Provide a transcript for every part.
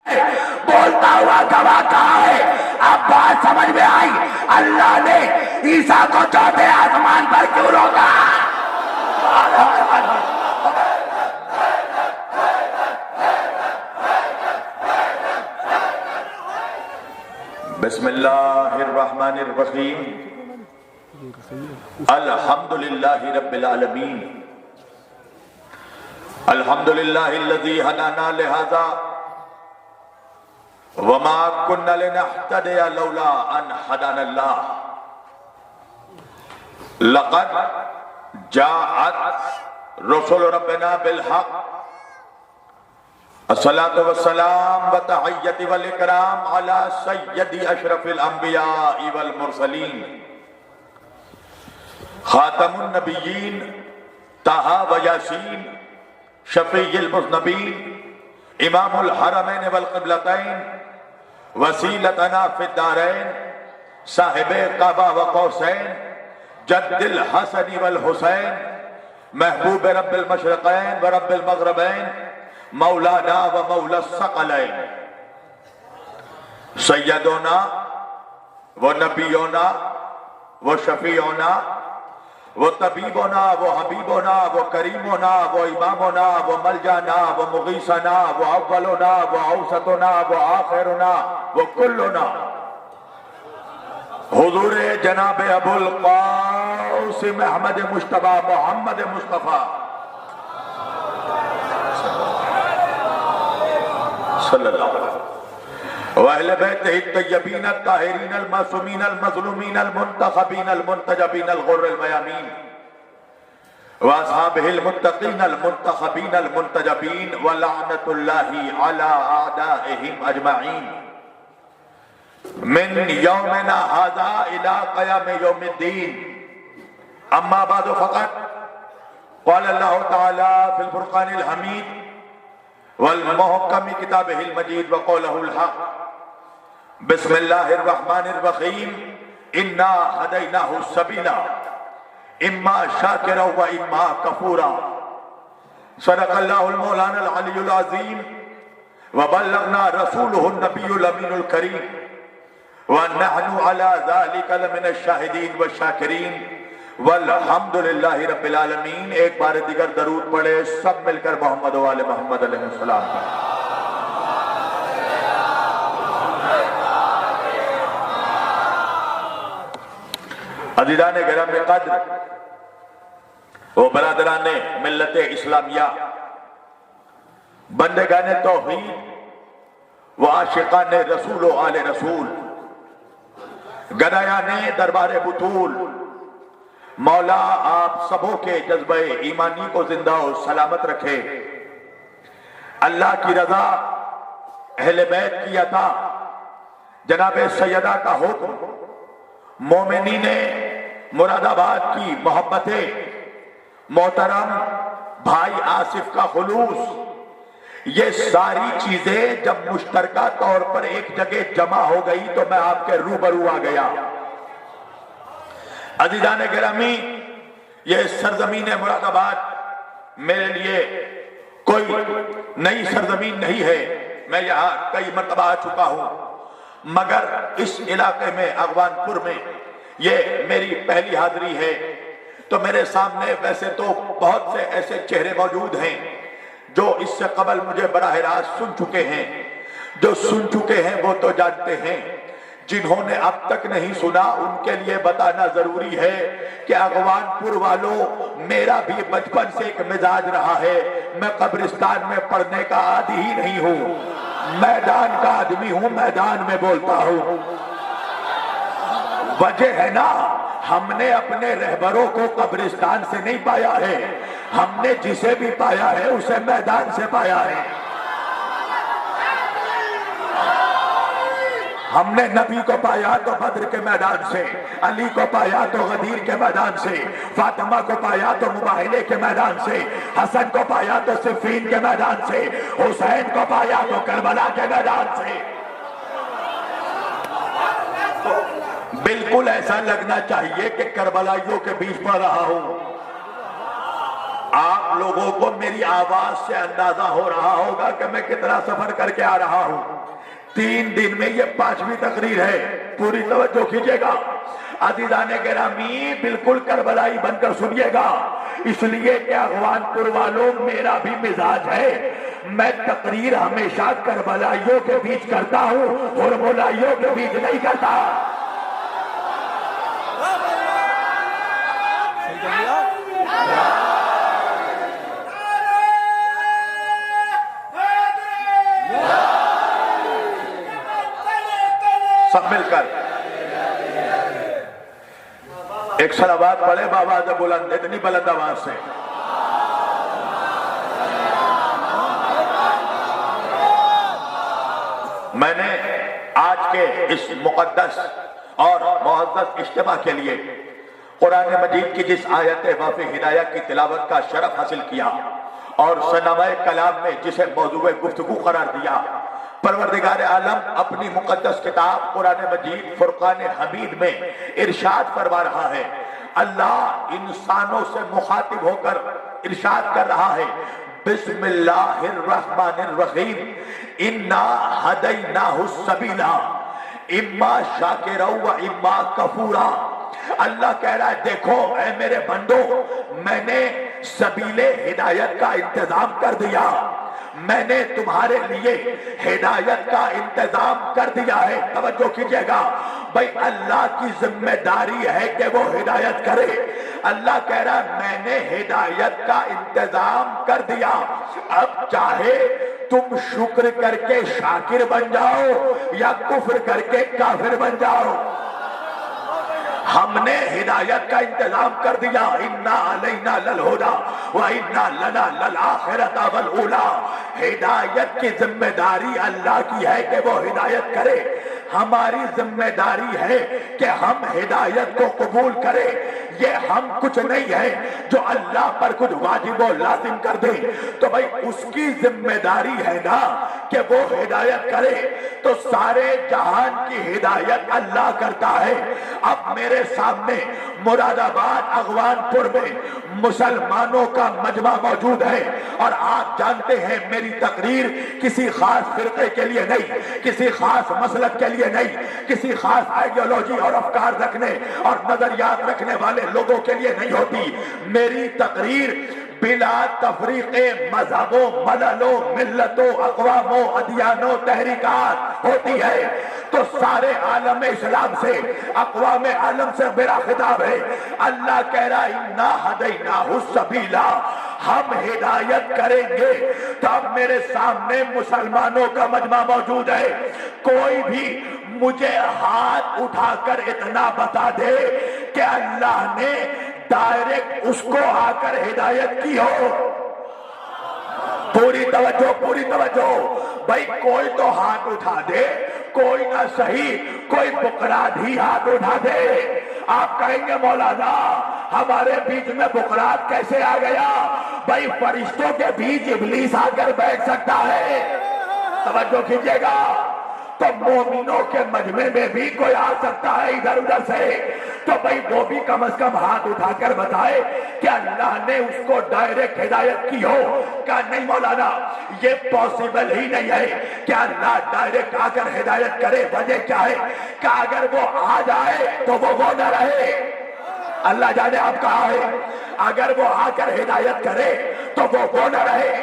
بولتا ہوا گواہ کہا ہے. اب بات سمجھ میں آئی اللہ نے عیسیٰ کو چوتھے آسمان پر کیوں روکا؟ بسم اللہ الرحمن الرحیم. الحمدللہ رب العالمین. الحمدللہ الذی ہدانا لہذا وما كنا لنهتدي لولا ان هدانا الله. لقد جاءت رسل ربنا بالحق. الصلاة والسلام والتحية والإكرام على سيد أشرف الأنبياء والمرسلين خاتم النبيين طه وياسين شفيع المذنبين امام الحرمين والقبلتين وسيلتنا في الدارين صاحب قبا وقوسين جد الحسن والحسين محبوب رب المشرقين ورب المغربين مولانا ومولا الثقلين سيدنا ونبينا وشفيعنا وطبيبنا وحبيبنا وكريمنا وإمامنا وملجانا ومغيثنا وأولنا وأوسطنا وآخرنا وكلنا حضور جناب ابو القاسم احمد مجتبی محمد مصطفیٰ صلی اللہ علیہ وسلم وأهل بيته الطيبين الطاهرين المعصومين المظلومين المنتخبين المنتجبين الغر الميامين وأصحابه المتقين المنتخبين المنتجبين ولعنة الله على أعدائهم أجمعين من يومنا هذا إلى قيام يوم الدين. أما بعد فقط قال الله تعالى في الفرقان الحميد والمحكم كتابه المجيد وقوله الحق. بسم الله الرحمن الرحيم. إنا هديناه السبيل إما شاكرا وإما كفورا. صدق الله المولانا العلي العظيم وبلغنا رسوله النبي الأمين الكريم ونحن على ذلك لمن الشاهدين والشاكرين والحمد للہ رب العالمین. ایک بار دیگر درود پڑھے سب مل کر محمد و آل محمد علیہ السلام. عزیزان گرام قدر و برادران ملت اسلامیہ، بندگان توحید و عاشقان رسول و آل رسول، گدایان دربار بطول، مولا آپ سبوں کے جذبہ ایمانی کو زندہ و سلامت رکھے. اللہ کی رضا، اہل بیت کی عطا، جناب سیدہ کا حکم، مومنین مراد آباد کی محبتیں، محترم بھائی آصف کا خلوص، یہ ساری چیزیں جب مشترکہ طور پر ایک جگہ جمع ہو گئی تو میں آپ کے روبرو آ گیا. عزیزان گرامی، یہ سرزمین مراد آباد میرے لیے کوئی نئی سرزمین نہیں ہے. میں یہاں کئی مرتبہ آ چکا ہوں، مگر اس علاقے میں اغوان پور میں یہ میری پہلی حاضری ہے. تو میرے سامنے ویسے تو بہت سے ایسے چہرے موجود ہیں جو اس سے قبل مجھے براہ راست سن چکے ہیں. جو سن چکے ہیں وہ تو جانتے ہیں، جنہوں نے اب تک نہیں سنا ان کے لیے بتانا ضروری ہے کہ اغوان پور والوں، میرا بھی بچپن سے ایک مزاج رہا ہے. میں قبرستان میں پڑھنے کا عادی ہی نہیں ہوں، میدان کا آدمی ہوں، میدان میں بولتا ہوں. وجہ ہے نا، ہم نے اپنے رہبروں کو قبرستان سے نہیں پایا ہے، ہم نے جسے بھی پایا ہے اسے میدان سے پایا ہے. ہم نے نبی کو پایا تو بدر کے میدان سے، علی کو پایا تو غدیر کے میدان سے، فاطمہ کو پایا تو مباہلے کے میدان سے، حسن کو پایا تو صفین کے میدان سے، حسین کو پایا تو کربلا کے میدان سے. بالکل ایسا لگنا چاہیے کہ کربلائیوں کے بیچ پڑھ رہا ہوں. آپ لوگوں کو میری آواز سے اندازہ ہو رہا ہوگا کہ میں کتنا سفر کر کے آ رہا ہوں. 3 دن میں یہ 5ویں تقریر ہے. پوری توجہ کیجئے گا عزیزان گرامی، بالکل کربلائی بن کر سنیے گا، اس لیے کہ اغوان پور والوں میرا بھی مزاج ہے. میں تقریر ہمیشہ کربلائیوں کے بیچ کرتا ہوں اور مولائیوں کے بیچ نہیں کرتا. سب مل کر ایک صلوات پڑھے بآواز بلند، اتنی بلند آواز سے. میں نے آج کے اس مقدس اور معزز اجتماع کے لیے قرآن مجید کی جس آیت وافی ہدایت کی تلاوت کا شرف حاصل کیا اور سنامہ کلام میں جسے موضوع گفتگو قرار دیا، پروردگار عالم اپنی مقدس کتاب قرآن مجید فرقان حمید میں ارشاد فرما رہا ہے. اللہ انسانوں سے مخاطب ہو کر ارشاد کر رہا ہے، بسم اللہ الرحمن الرحیم، انا ہدیناہ السبیل اما شاکرا و اما کفورا. اللہ کہہ رہا ہے دیکھو اے میرے بندو، میں نے سبیل ہدایت کا انتظام کر دیا، میں نے تمہارے لیے ہدایت کا انتظام کر دیا ہے. توجہ کیجئے گا بھائی، اللہ کی ذمہ داری ہے کہ وہ ہدایت کرے. اللہ کہہ رہا ہے میں نے ہدایت کا انتظام کر دیا، اب چاہے تم شکر کر کے شاکر بن جاؤ یا کفر کر کے کافر بن جاؤ، ہم نے ہدایت کا انتظام کر دیا. انا علینا للہدی وانا لنا للآخرۃ والأولی. ہدایت کی ذمہ داری اللہ کی ہے کہ وہ ہدایت کرے، ہماری ذمہ داری ہے کہ ہم ہدایت کو قبول کریں. یہ ہم کچھ نہیں ہے جو اللہ پر کچھ واجب و لازم کر دے، تو بھائی اس کی ذمہ داری ہے نا کہ وہ ہدایت کرے. تو سارے جہان کی ہدایت اللہ کرتا ہے. اب میرے سامنے مراد آباد اغوان پور میں مسلمانوں کا مجمع موجود ہے، اور آپ جانتے ہیں میری تقریر کسی خاص فرقے کے لیے نہیں، کسی خاص مسلک کے لیے نہیں، کسی خاص آئیڈیالوجی اور افکار رکھنے اور نظریات رکھنے والے لوگوں کے لیے نہیں ہوتی. میری تقریر بلا تفریق مذہبوں، مللوں، ملتوں، اقواموں، ادیانوں، تحریکات ہوتی ہے. تو سارے عالم اسلام سے، اقوام عالم سے میرا خطاب ہے. اللہ کہہ رہا انا ہدیناہ السبیل، ہم ہدایت کریں گے. تو اب میرے سامنے مسلمانوں کا مجمع موجود ہے، کوئی بھی مجھے ہاتھ اٹھا کر اتنا بتا دے کہ اللہ نے ڈائریکٹ اس کو آ کر ہدایت کی ہو. پوری توجہ، پوری توجہ بھائی، کوئی تو ہاتھ اٹھا دے، کوئی نہ صحیح کوئی بقرات ہی ہاتھ اٹھا دے. آپ کہیں گے مولانا ہمارے بیچ میں بقرات کیسے آ گیا؟ بھائی فرشتوں کے بیچ ابلیس آ کر بیٹھ سکتا ہے. توجہ کیجئے گا. تو مومنوں کے مجمع میں بھی کوئی آ سکتا ہے ادھر ادھر سے. تو بھائی وہ بھی کم از کم ہاتھ اٹھا کر بتائے کہ اللہ نے اس کو ڈائریکٹ ہدایت کی ہو. کہا نہیں مولانا یہ پاسبل ہی نہیں ہے کہ اللہ ڈائریکٹ آ کر ہدایت کرے. وجہ کیا ہے؟ کہ اگر وہ آ جائے تو وہ نہ رہے. اللہ جانے آپ کہا ہے اگر وہ آ کر ہدایت کرے تو وہ نہ رہے.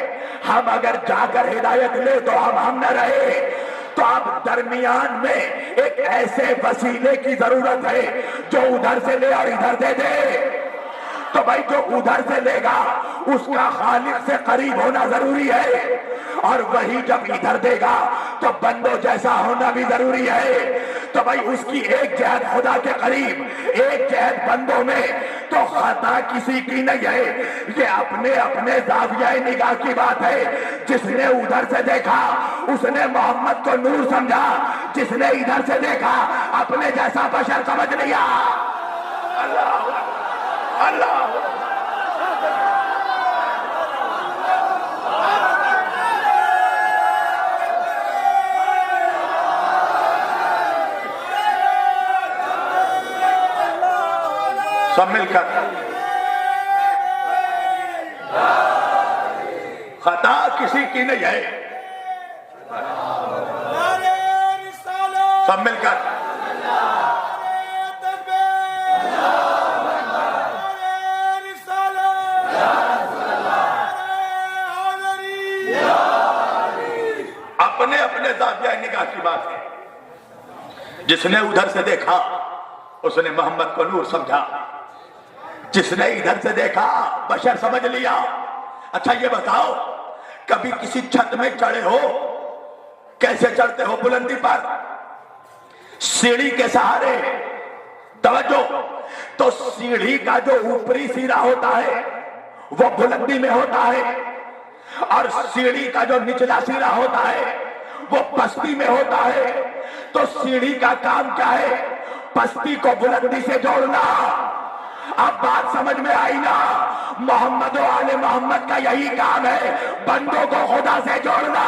ہم اگر جا کر ہدایت لے تو ہم نہ رہے. تو اب درمیان میں ایک ایسے وسیلے کی ضرورت ہے جو ادھر سے لے اور ادھر دے دے. تو بھائی جو ادھر سے لے گا اس کا خالق سے قریب ہونا ضروری ہے، اور وہی جب ادھر دے گا تو بندوں جیسا ہونا بھی ضروری ہے. تو بھائی اس کی ایک جہت خدا کے قریب، ایک جہت بندوں میں. تو خطا کسی کی نہیں ہے، یہ اپنے اپنے زاویہ نگاہ کی بات ہے. جس نے ادھر سے دیکھا اس نے محمد کو نور سمجھا، جس نے ادھر سے دیکھا اپنے جیسا بشر سمجھ لیا. اللہ اللہ سب مل کر خطا کسی کی نہیں ہے. سب مل کر اپنے اپنے ذاتیہ نگاہ کی بات ہے. جس نے ادھر سے دیکھا اس نے محمد کو نور سمجھا، جس نے ادھر سے دیکھا بشر سمجھ لیا. اچھا یہ بتاؤ کبھی کسی چھت میں چڑھے ہو؟ کیسے چڑھتے ہو؟ بلندی پر، سیڑھی کے سہارے. توجہ، تو سیڑھی کا جو اوپری سیرا ہوتا ہے وہ بلندی میں ہوتا ہے، اور سیڑھی کا جو نچلا سیرا ہوتا ہے وہ پستی میں ہوتا ہے. تو سیڑھی کا کام کیا ہے؟ پستی کو بلندی سے جوڑنا. اب بات سمجھ میں آئی نا؟ محمد و آل محمد کا یہی کام ہے، بندوں کو خدا سے جوڑنا.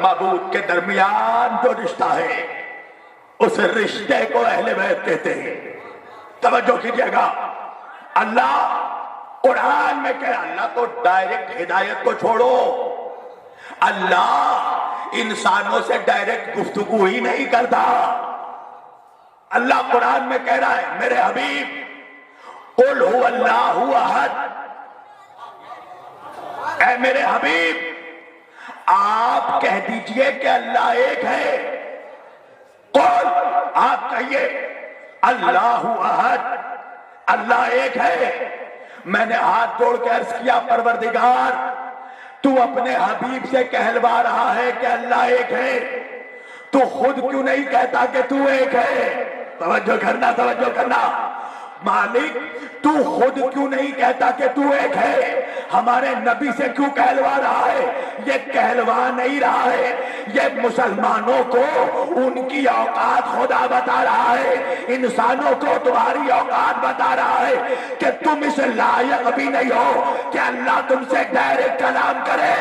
معبود کے درمیان جو رشتہ ہے اس رشتے کو اہل بیت کہتے ہیں. توجہ کیجئے گا، اللہ قرآن میں کہ اللہ تو ڈائریکٹ ہدایت کو چھوڑو، اللہ انسانوں سے ڈائریکٹ گفتگو ہی نہیں کرتا. اللہ قرآن میں کہہ رہا ہے میرے حبیب قل هو اللہ احد، اے میرے حبیب آپ کہہ دیجئے کہ اللہ ایک ہے. قل، آپ کہیے اللہ احد، اللہ ایک ہے. میں نے ہاتھ جوڑ کے عرض کیا پروردگار تو اپنے حبیب سے کہلوا رہا ہے کہ اللہ ایک ہے، تو خود کیوں نہیں کہتا کہ تو ایک ہے؟ توجہ کرنا، توجہ کرنا. مالک تو خود کیوں نہیں کہتا کہ تو ایک ہے؟ ہمارے نبی سے کیوں کہلوا رہا ہے؟ یہ کہلوا نہیں رہا ہے، یہ مسلمانوں کو ان کی اوقات خدا بتا رہا ہے، انسانوں کو تمہاری اوقات بتا رہا ہے کہ تم اس لائق بھی نہیں ہو کہ اللہ تم سے ڈائریکٹ کلام کرے.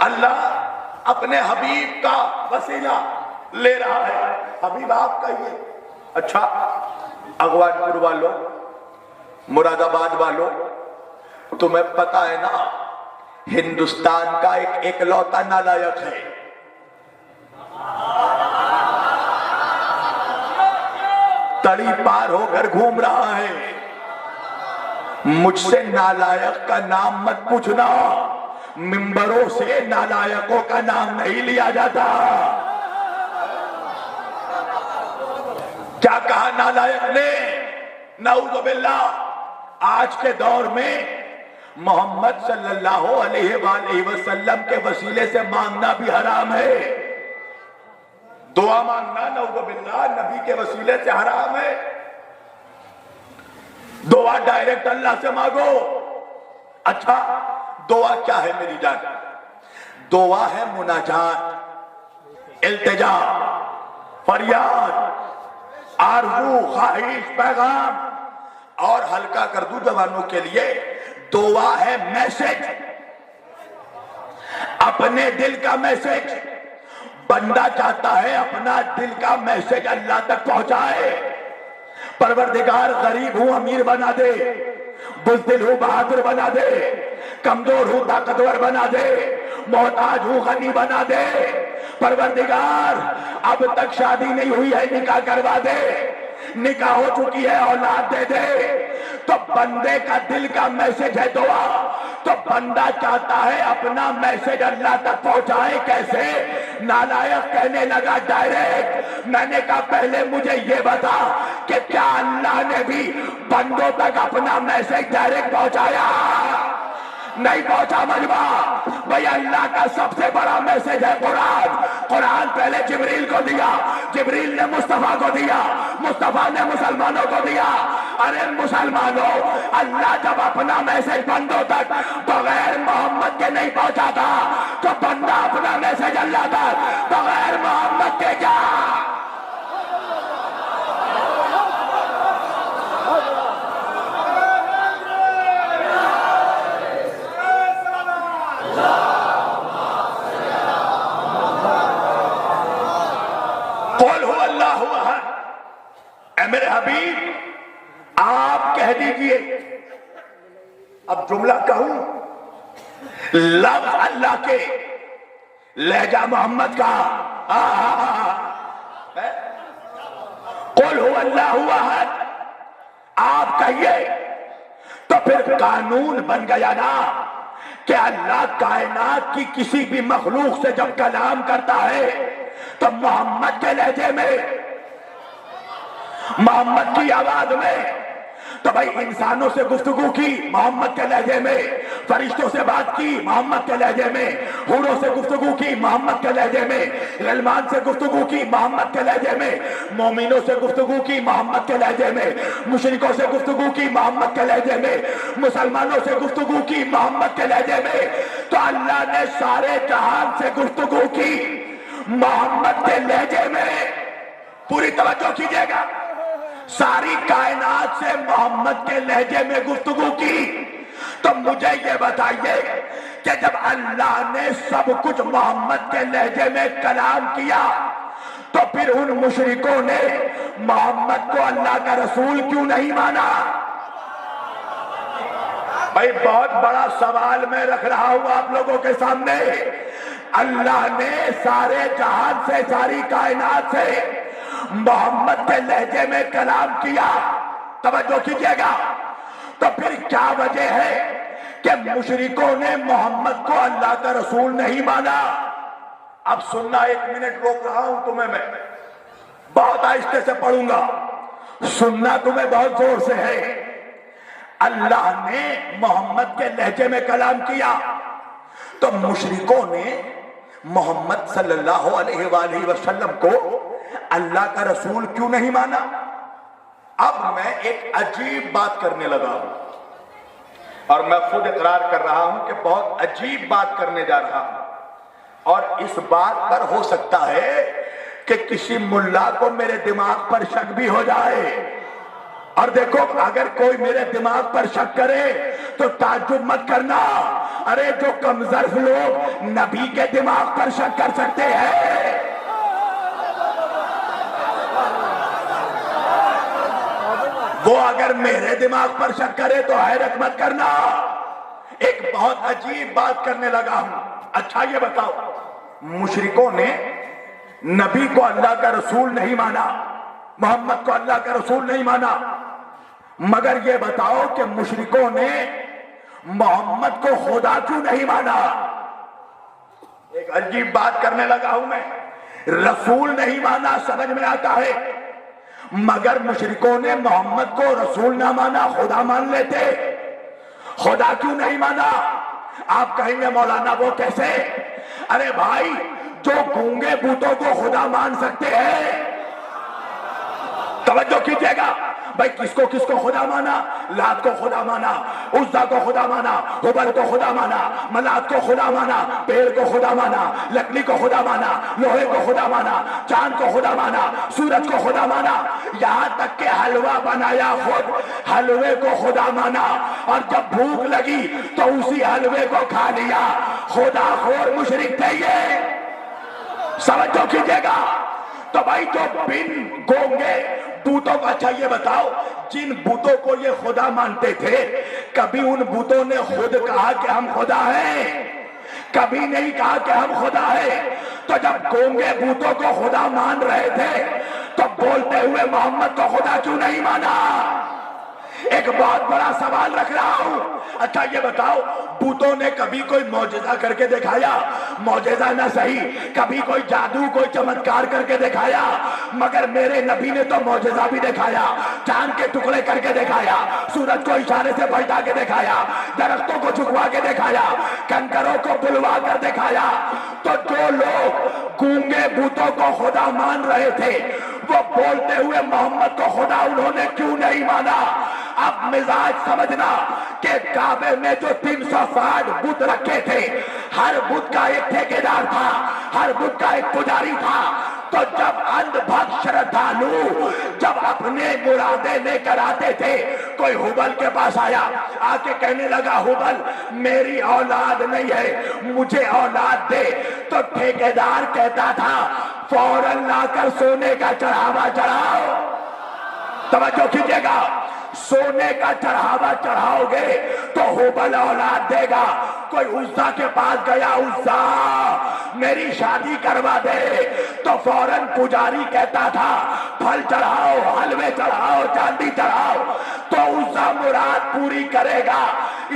اللہ اپنے حبیب کا وسیلہ لے رہا ہے. حبیب آپ کہیے. اچھا اغوان پور والوں، مراد آباد والوں، تمہیں پتہ ہے نا ہندوستان کا ایک اکلوتا نالائق ہے. تڑی پار ہو کر گھوم رہا ہے. مجھ سے نالائق کا نام مت پوچھنا، ممبروں سے نالائقوں کا نام نہیں لیا جاتا. کیا کہا نالائق نے؟ نعوذ باللہ. آج کے دور میں محمد صلی اللہ علیہ وآلہ وسلم کے وسیلے سے مانگنا بھی حرام ہے. دعا مانگنا نعوذ باللہ نبی کے وسیلے سے حرام ہے. دعا ڈائریکٹ اللہ سے مانگو. اچھا دعا کیا ہے میری جان؟ دعا ہے مناجات، التجا، فریاد، آرزو، خواہش، پیغام. اور ہلکا کر دوں جوانوں کے لیے، دعا ہے میسج، اپنے دل کا میسج. بندہ چاہتا ہے اپنا دل کا میسج اللہ تک پہنچائے. پروردگار غریب ہوں امیر بنا دے، بزدل ہوں بہادر بنا دے، کمزور ہوں طاقتور بنا دے، محتاج ہوں غنی بنا دے. پروردگار اب تک شادی نہیں ہوئی ہے نکاح کروا دے، نکاح ہو چکی ہے اولاد دے دے. تو بندے کا دل کا میسج ہے دعا. تو بندہ چاہتا ہے اپنا میسج اللہ تک پہنچائے. کیسے؟ نالائق کہنے لگا ڈائریکٹ. میں نے کہا پہلے مجھے یہ بتا کہ کیا اللہ نے بھی بندوں تک اپنا میسج ڈائریکٹ پہنچایا؟ نہیں پہنچا مجمع. بھئی اللہ کا سب سے بڑا میسج ہے قرآن. قرآن پہلے جبریل کو دیا، جبریل نے مصطفیٰ کو دیا، مصطفیٰ نے مسلمانوں کو دیا. ارے مسلمانوں، اللہ جب اپنا میسج بندوں تک بغیر محمد کے نہیں پہنچاتا تو بندہ اپنا میسج اللہ تک بغیر محمد کے کیا؟ کہہ دیجئے. اب جملہ کہوں، لفظ اللہ کے، لہجہ محمد کا. قل هو اللہ احد، آپ کہیے. تو پھر قانون بن گیا نا کہ اللہ کائنات کی کسی بھی مخلوق سے جب کلام کرتا ہے تو محمد کے لہجے میں، محمد کی آواز میں. تو بھائی انسانوں سے گفتگو کی محمد کے لہجے میں، فرشتوں سے بات کی محمد کے لہجے میں، حوروں سے گفتگو کی محمد کے لہجے میں، غلمان سے گفتگو کی محمد کے لہجے میں، مومنوں سے گفتگو کی محمد کے لہجے میں، مشرکوں سے گفتگو کی محمد کے لہجے میں، مسلمانوں سے گفتگو کی محمد کے لہجے میں. تو اللہ نے سارے جہان سے گفتگو کی محمد کے لہجے میں. پوری توجہ کیجئے گا. ساری کائنات سے محمد کے لہجے میں گفتگو کی. تو مجھے یہ بتائیے کہ جب اللہ نے سب کچھ محمد کے لہجے میں کلام کیا تو پھر ان مشرکوں نے محمد کو اللہ کا رسول کیوں نہیں مانا؟ بھائی بہت بڑا سوال میں رکھ رہا ہوں آپ لوگوں کے سامنے. اللہ نے سارے جہان سے، ساری کائنات سے محمد کے لہجے میں کلام کیا. توجہ کیجئے گا. تو پھر کیا وجہ ہے کہ مشرکوں نے محمد کو اللہ کا رسول نہیں مانا؟ اب سننا، 1 منٹ روک رہا ہوں تمہیں، میں بہت آہستہ سے پڑھوں گا، سننا تمہیں بہت زور سے ہے. اللہ نے محمد کے لہجے میں کلام کیا تو مشرکوں نے محمد صلی اللہ علیہ وآلہ وسلم کو اللہ کا رسول کیوں نہیں مانا؟ اب میں ایک عجیب بات کرنے لگا ہوں اور میں خود اقرار کر رہا ہوں کہ بہت عجیب بات کرنے جا رہا ہوں. اور اس بات پر ہو سکتا ہے کہ کسی ملا کو میرے دماغ پر شک بھی ہو جائے. اور دیکھو، اگر کوئی میرے دماغ پر شک کرے تو تعجب مت کرنا. ارے جو کمزرف لوگ نبی کے دماغ پر شک کر سکتے ہیں، وہ اگر میرے دماغ پر شک کرے تو حیرت مت کرنا. ایک بہت عجیب بات کرنے لگا ہوں. اچھا یہ بتاؤ، مشرکوں نے نبی کو اللہ کا رسول نہیں مانا، محمد کو اللہ کا رسول نہیں مانا، مگر یہ بتاؤ کہ مشرکوں نے محمد کو خدا کیوں نہیں مانا؟ ایک عجیب بات کرنے لگا ہوں میں. رسول نہیں مانا سمجھ میں آتا ہے، مگر مشرکوں نے محمد کو رسول نہ مانا، خدا مان لیتے. خدا کیوں نہیں مانا؟ آپ کہیں گے مولانا وہ کیسے؟ ارے بھائی، جو گونگے بتوں کو خدا مان سکتے ہیں، توجہ کیجئے گا. بھائی کس کو خدا مانا؟ لات کو خدا مانا، عزا کو خدا مانا، حبل کو خدا مانا، منات کو خدا مانا، پیڑ کو خدا مانا، لکڑی کو خدا مانا، لوہے کو خدا مانا، چاند کو خدا مانا، سورج کو خدا مانا، یہاں تک کہ حلوہ بنایا خود حلوے کو خدا مانا، اور جب بھوک لگی تو اسی حلوے کو کھا لیا. خدا خور مشرک تھے یہ. سمجھو کیجئے گا. تو بھائی جو بن گونگے بوتوں کو، اچھا یہ بتاؤ، جن بوتوں کو یہ خدا مانتے تھے، کبھی ان بوتوں نے خود کہا کہ ہم خدا ہیں؟ کبھی نہیں کہا کہ ہم خدا ہیں. تو جب گونگے بوتوں کو خدا مان رہے تھے تو بولتے ہوئے محمد کو خدا کیوں نہیں مانا؟ ایک بہت بڑا سوال رکھ رہا ہوں. اچھا یہ بتاؤ، بتوں نے کبھی کوئی معجزہ کر کے دکھایا؟ معجزہ نہ صحیح، کبھی کوئی جادو، کوئی چمتکار کر کے دکھایا؟ مگر میرے نبی نے تو معجزہ بھی دکھایا. چاند کے ٹکڑے کر کے دکھایا، سورج کو اشارے سے پلٹا کے دکھایا، درختوں کو جھکوا کے دکھایا، کنکروں کو بلوا کر دکھایا. تو جو لوگ گونگے بتوں کو خدا مان رہے تھے، وہ بولتے ہوئے محمد کو خدا انہوں نے کیوں نہیں مانا؟ اب مزاج سمجھنا کہ کعبے میں جو 360 بت رکھے تھے، ہر بت کا ایک ٹھیکیدار تھا، ہر بت کا ایک پجاری تھا. تو جب اندھ بھکت شردھالو جب اپنے مرادیں لے کر آتے تھے، کوئی حبل کے پاس آیا، آ کے کہنے لگا حبل میری اولاد نہیں ہے، مجھے اولاد دے. تو ٹھیکیدار کہتا تھا فوراً لا کر سونے کا چڑھاوا چڑھاؤ. توجہ کیجئے گا. سونے کا چڑھاوا چڑھاؤ گے تو ہبل اولاد دے گا. کوئی عزا کے پاس گیا, عزا میری شادی کروا دے, تو فوراً پجاری کہتا تھا پھل چڑھاؤ, حلوے چڑھاؤ, چاندی چڑھاؤ, تو عزا مراد پوری کرے گا.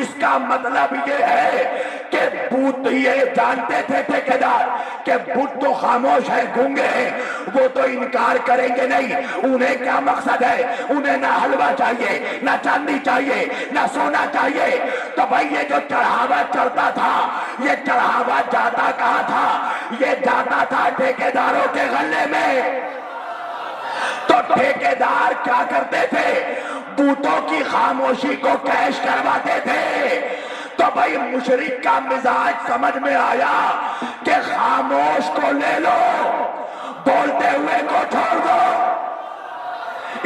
اس کا مطلب یہ ہے کہ بت یہ جانتے تھے ٹھیکیدار کہ بت تو خاموش ہے, گونگے ہیں, وہ تو انکار کریں گے نہیں. انہیں کیا مقصد ہے؟ انہیں نہ حلوہ چاہیے, نہ چاندی چاہیے, نہ سونا چاہیے. تو بھائی یہ جو چڑھاوا چڑھتا تھا, یہ چڑھاوا جاتا کہاں تھا؟ یہ جاتا تھا ٹھیکیداروں کے غلے میں. تو ٹھیکیدار کیا کرتے تھے؟ بوتوں کی خاموشی کو کیش کرواتے تھے. تو بھائی مشرک کا مزاج سمجھ میں آیا کہ خاموش کو لے لو, بولتے ہوئے کو چھوڑ دو.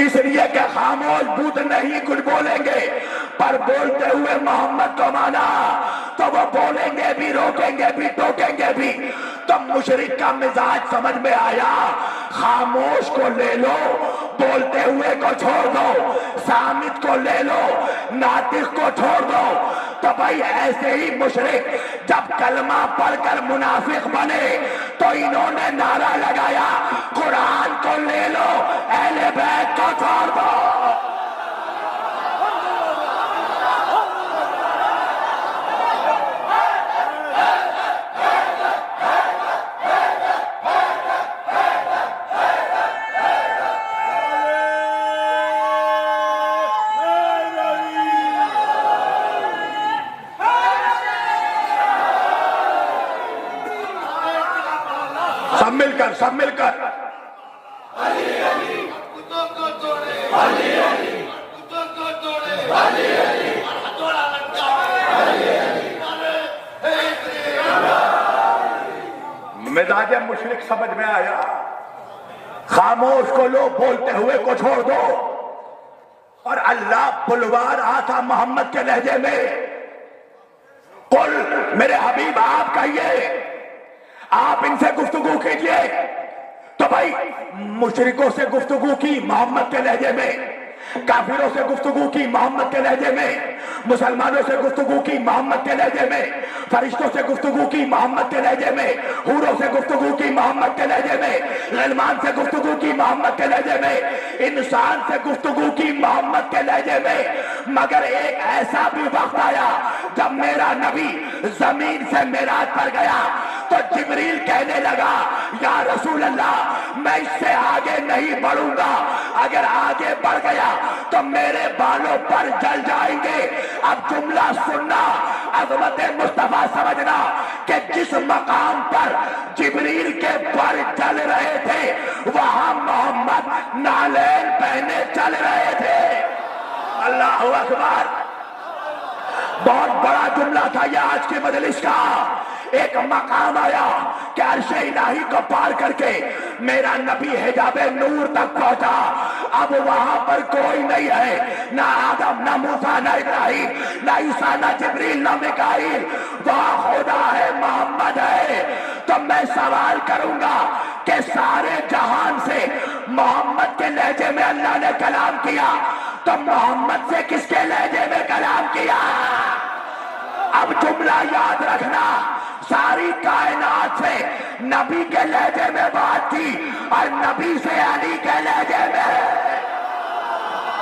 اس لیے کہ خاموش بت نہیں کچھ بولیں گے, پر بولتے ہوئے محمد کو مانا تو وہ بولیں گے بھی, روکیں گے بھی, ٹوکیں گے بھی. تو مشرک کا مزاج سمجھ میں آیا, خاموش کو لے لو, بولتے ہوئے کو چھوڑ دو, سامت کو لے لو, ناطق کو چھوڑ دو. تو بھائی ایسے ہی مشرک جب کلمہ پڑھ کر منافق بنے تو انہوں نے نعرہ لگایا قرآن کو لے لو, اہل بیت کو چھوڑ دو. سب مل کر مزاج مشرک سمجھ میں آیا, خاموش کو لو, بولتے ہوئے کو چھوڑ دو. اور اللہ بلوا رہا تھا محمد کے لہجے میں, قل میرے حبیب آپ کہیے, آپ ان سے گفتگو کیجئے. تو بھائی مشرکوں سے گفتگو کی محمد کے لہجے میں, کافروں سے گفتگو کی محمد کے لہجے میں, مسلمانوں سے گفتگو کی محمد کے لہجے میں, فرشتوں سے گفتگو کی محمد کے لہجے میں, حوروں سے گفتگو کی محمد کے لہجے میں, غلمان سے گفتگو کی محمد کے لہجے میں, انسان سے گفتگو کی محمد کے لہجے میں. مگر ایک ایسا بھی وقت آیا جب میرا نبی زمین سے معراج پر گیا تو جبریل کہنے لگا یا رسول اللہ میں اس سے آگے نہیں بڑھوں گا, اگر آگے بڑھ گیا تو میرے بالوں پر جل جائیں گے. اب جملہ سننا, عظمت مصطفیٰ سمجھنا کہ جس مقام پر جبریل کے پر جل رہے تھے وہاں محمد نالین پہنے چل رہے تھے. اللہ اکبر. بہت بڑا جملہ تھا یہ آج کی مجلس کا. ایک مقام آیا کہ عرش الہی کو پار کر کے میرا نبی حجاب نور تک پہنچا. اب وہاں پر کوئی نہیں ہے, نہ آدم, نہ موسیٰ, نہ ابراہیم, نہ عیسیٰ, نہ جبریل, نہ میکائیل. وہاں خدا ہے, محمد ہے. تو میں سوال کروں گا کہ سارے جہان سے محمد کے لہجے میں اللہ نے کلام کیا, تو محمد سے کس کے لہجے میں کلام کیا؟ اب جملہ یاد رکھنا, ساری کائنات سے نبی کے لہجے میں بات تھی اور نبی سے علی کے لہجے میں.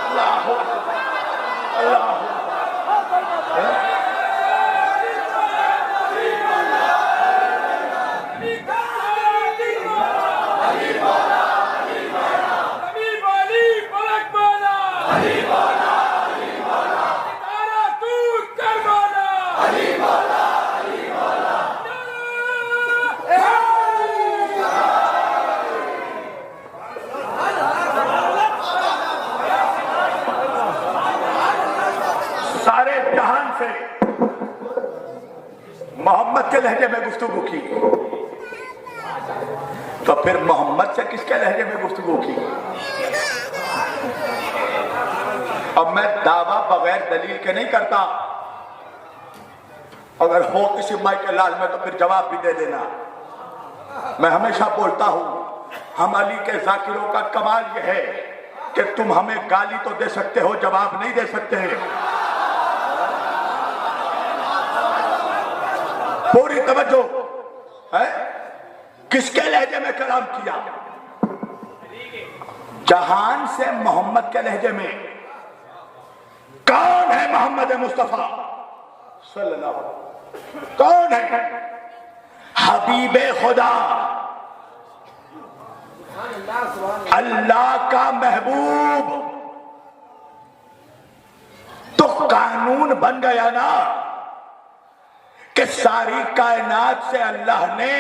اللہ اللہ محمد کے لہجے میں گفتگو کی, تو پھر محمد سے کس کے لہجے میں گفتگو کی؟ اب میں دعویٰ بغیر دلیل کے نہیں کرتا, اگر ہو کسی مائک کے لال میں تو پھر جواب بھی دے دینا. میں ہمیشہ بولتا ہوں ہم علی کے ذاکروں کا کمال یہ ہے کہ تم ہمیں گالی تو دے سکتے ہو، جواب نہیں دے سکتے۔ پوری توجہ ہے، کس کے لہجے میں کلام کیا؟ جہان سے محمد کے لہجے میں۔ کون ہے محمد مصطفیٰ صلی اللہ علیہ وسلم؟ کون ہے؟ حبیب خدا، اللہ کا محبوب۔ تو قانون بن گیا نا کہ ساری کائنات سے اللہ نے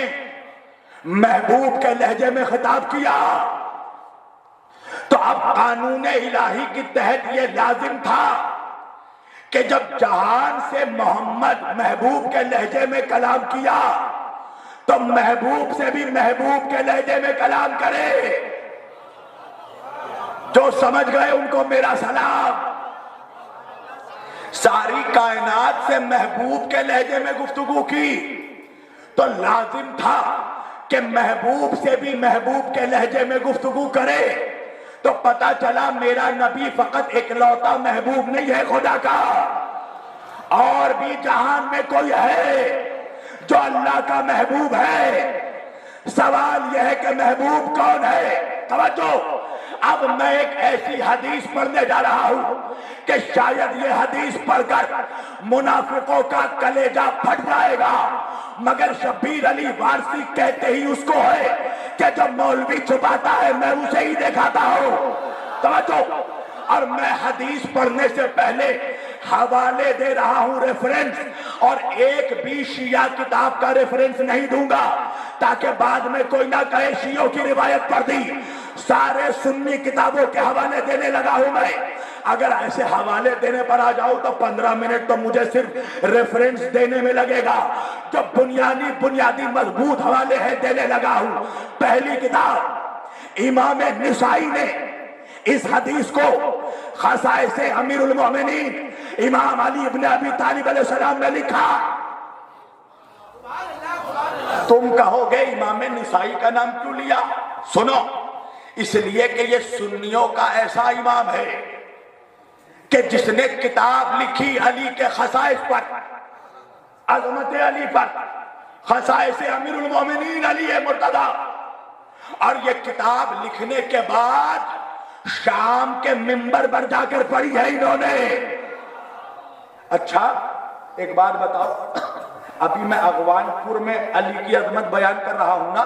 محبوب کے لہجے میں خطاب کیا، تو اب قانون الہی کے تحت یہ لازم تھا کہ جب جہان سے محمد محبوب کے لہجے میں کلام کیا تو محبوب سے بھی محبوب کے لہجے میں کلام کرے۔ جو سمجھ گئے ان کو میرا سلام۔ ساری کائنات سے محبوب کے لہجے میں گفتگو کی تو لازم تھا کہ محبوب سے بھی محبوب کے لہجے میں گفتگو کرے۔ تو پتا چلا میرا نبی فقط اکلوتا محبوب نہیں ہے خدا کا، اور بھی جہان میں کوئی ہے جو اللہ کا محبوب ہے۔ سوال یہ ہے کہ محبوب کون ہے؟ توجہ، اب میں ایک ایسی حدیث پڑھنے جا رہا ہوں کہ شاید یہ حدیث پڑھ کر منافقوں کا کلیجہ پھٹ جائے گا، مگر شبیر علی وارثی کہتے ہی اس کو ہے کہ جب مولوی چھپاتا ہے میں اسے ہی دکھاتا ہوں۔ توجہ، اور میں حدیث پڑھنے سے پہلے حوالے دے رہا ہوں، ریفرنس، اور ایک بھی شیعہ کتاب کا ریفرنس نہیں دوں گا تاکہ بعد میں کوئی نہ کہے شیعوں کی روایت پڑھ دی۔ سارے سنی کتابوں کے حوالے دینے لگا ہوں میں۔ اگر ایسے حوالے دینے پر آ جاؤں تو 15 منٹ تو مجھے صرف ریفرنس دینے میں لگے گا، جو بنیادی مضبوط حوالے ہیں دینے لگا ہوں۔ پہلی کتاب امام نسائی نے اس حدیث کو خصائص امیر المومنین امام علی ابن ابی طالب علیہ السلام نے لکھا۔ تم کہو گے امام نسائی کا نام کیوں لیا؟ سنو، اس لیے کہ یہ سنیوں کا ایسا امام ہے کہ جس نے کتاب لکھی علی کے خصائص پر، عظمت علی پر، خصائص امیر المومنین علی مرتضی، اور یہ کتاب لکھنے کے بعد شام کے منبر پر جا کر پڑھی ہے انہوں نے۔ اچھا ایک بات بتاؤ، ابھی میں اغوان پور میں علی کی عظمت بیان کر رہا ہوں نا،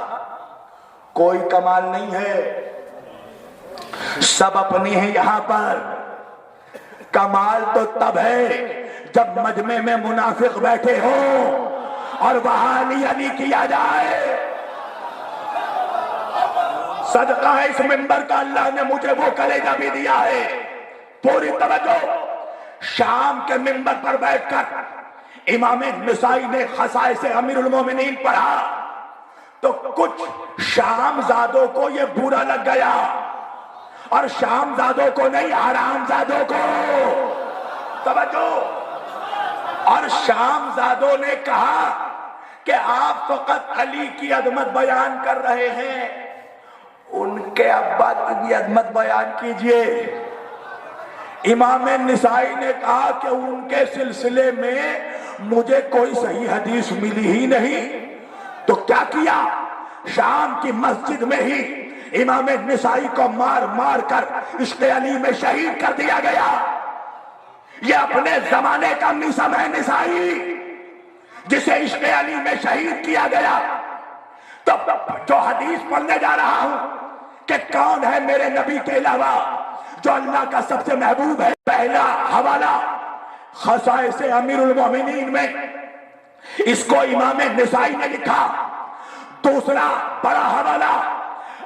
کوئی کمال نہیں ہے، سب اپنے ہیں یہاں پر۔ کمال تو تب ہے جب مجمع میں منافق بیٹھے ہوں اور وہاں علی علی کیا جائے۔ صدقہ ہے اس منبر کا، اللہ نے مجھے وہ کلیجہ بھی دیا ہے۔ پوری توجہ، شام کے منبر پر بیٹھ کر امام نسائی نے خصائص امیر المومنین پڑھا تو کچھ شام زادوں کو یہ برا لگ گیا، اور شام زادوں کو نہیں، حرام زادوں کو۔ توجہ، اور شام زادوں نے کہا کہ آپ فقط علی کی عظمت بیان کر رہے ہیں، ان کے ابا کی بھی عظمت بیان کیجئے۔ امام نسائی نے کہا کہ ان کے سلسلے میں مجھے کوئی صحیح حدیث ملی ہی نہیں، تو کیا کیا؟ شام کی مسجد میں ہی امام نسائی کو مار مار کر عشق علی میں شہید کر دیا گیا۔ یہ اپنے زمانے کا نسب ہے نسائی، جسے عشق علی میں شہید کیا گیا۔ تو جو حدیث پڑھنے جا رہا ہوں کہ کون ہے میرے نبی کے علاوہ جو اللہ کا سب سے محبوب ہے، پہلا حوالہ خصائص امیر المومنین میں، اس کو امام نسائی نے لکھا۔ دوسرا بڑا حوالہ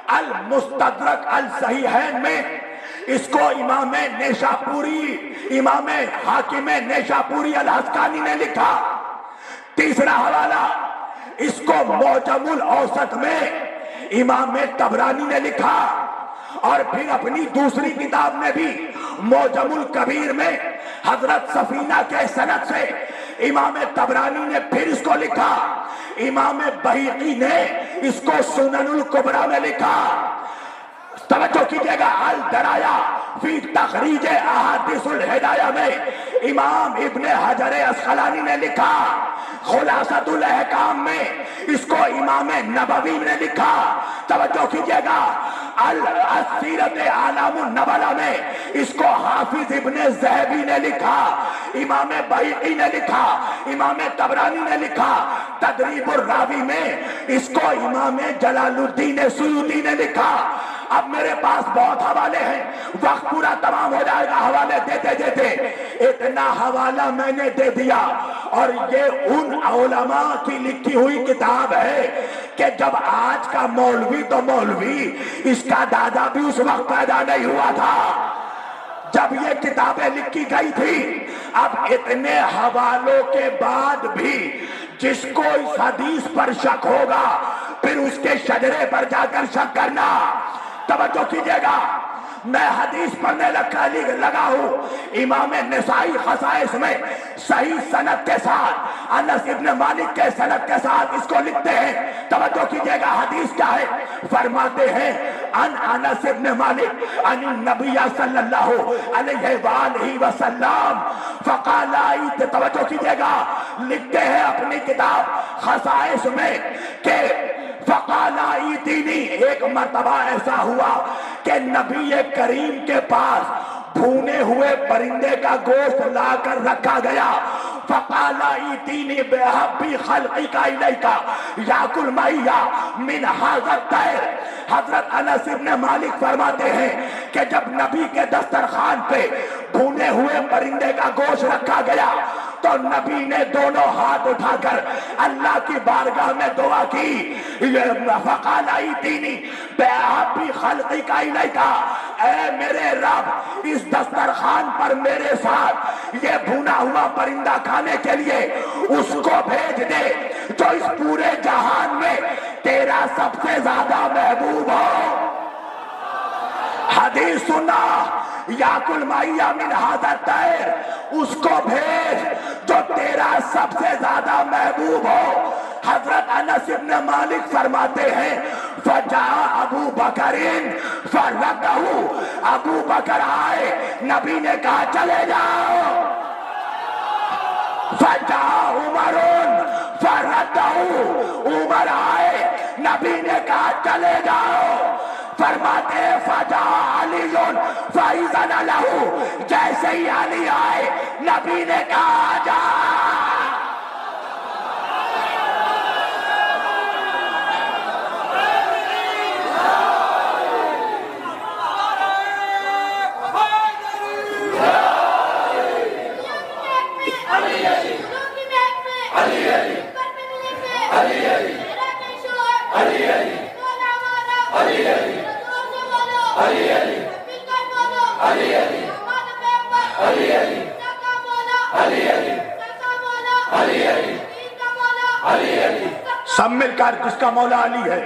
المستدرک الصحیحین میں، اس کو امام نیشاپوری، امام حاکم نیشاپوری الحسکانی نے لکھا۔ تیسرا حوالہ اس کو معجم الاوسط میں امام طبرانی نے لکھا، اور پھر اپنی دوسری کتاب میں بھی معجم الکبیر میں حضرت سفینہ کے سند سے امام طبرانی نے پھر اس کو لکھا۔ امام بہیقی نے اس کو سنن الکبریٰ میں لکھا۔ توجہ کیجئے گا، الدرایا فی تخریج احادیث الہدایہ میں امام ابن حجر اسقلانی نے لکھا، خلاصۃ الاحکام میں اس کو امام نبوی نے لکھا، توجہ کیجئے گا، السیرت اعلام النبلہ میں اس کو حافظ ابن ذہبی نے لکھا، امام بہقی نے لکھا، امام طبرانی نے لکھا، تدریب الراوی میں اس کو امام جلال الدین سیوطی نے لکھا۔ اب میرے پاس بہت حوالے ہیں، وقت پورا تمام ہو جائے گا حوالے دیتے دیتے، اتنا حوالہ میں نے دے دیا، اور یہ ان علماء کی لکھی ہوئی کتاب ہے کہ جب آج کا مولوی تو مولوی، اس کا دادا بھی اس وقت پیدا نہیں ہوا تھا جب یہ کتابیں لکھی گئی تھی۔ اب اتنے حوالوں کے بعد بھی جس کو اس حدیث پر شک ہوگا پھر اس کے شجرے پر جا کر شک کرنا۔ توجہ کیجئے گا، میں حدیث پڑھنے لگا ہوں، امام نسائی خصائص میں صحیح سند کے ساتھ، انس ابن مالک کے سند کے ساتھ اس کو لکھتے ہیں۔ توجہ کیجئے گا حدیث کیا ہے، فرماتے ہیں ان انس ابن مالک ان النبی صلی اللہ علیہ وآلہ وسلم فقال، توجہ کیجئے گا، لکھتے ہیں اپنی کتاب خصائص میں کہ فقال ایتینی، ایک مرتبہ ایسا ہوا کہ نبی کریم کے پاس بھونے ہوئے پرندے کا گوشت لا کر رکھا گیا، فقال ایتینی بحب خلقک الیک یاکل معی من ھذا الطیر۔ حضرت انس ابن مالک فرماتے ہیں کہ جب نبی کے دسترخوان پہ بھونے ہوئے پرندے کا گوشت رکھا گیا تو نبی نے دونوں ہاتھ اٹھا کر اللہ کی بارگاہ میں دعا کی، فقال ایتینی بحب خلقک الیک، اے میرے رب اس دسترخوان پر میرے ساتھ یہ بھونا ہوا پرندہ کھانے کے لیے اس کو بھیج دے جو اس پورے جہان میں تیرا سب سے زیادہ محبوب ہو۔ حدیث سنا، یاکل معی من ھذا الطیر، اس کو بھیج جو تیرا سب سے زیادہ محبوب ہو۔ حضرت انس ابن مالک فرماتے ہیں فجاء ابو بکر فردہ، ابو بکر آئے، نبی نے کہا چلے جاؤ۔ فجاء عمر فردہ، عمر آئے، نبی نے کہا چلے جاؤ۔ فرماتے فجاء علی فاذن لہ، جیسے ہی علی آئے نبی نے کہا جا۔ سب مل کر جس کا مولا علی ہے۔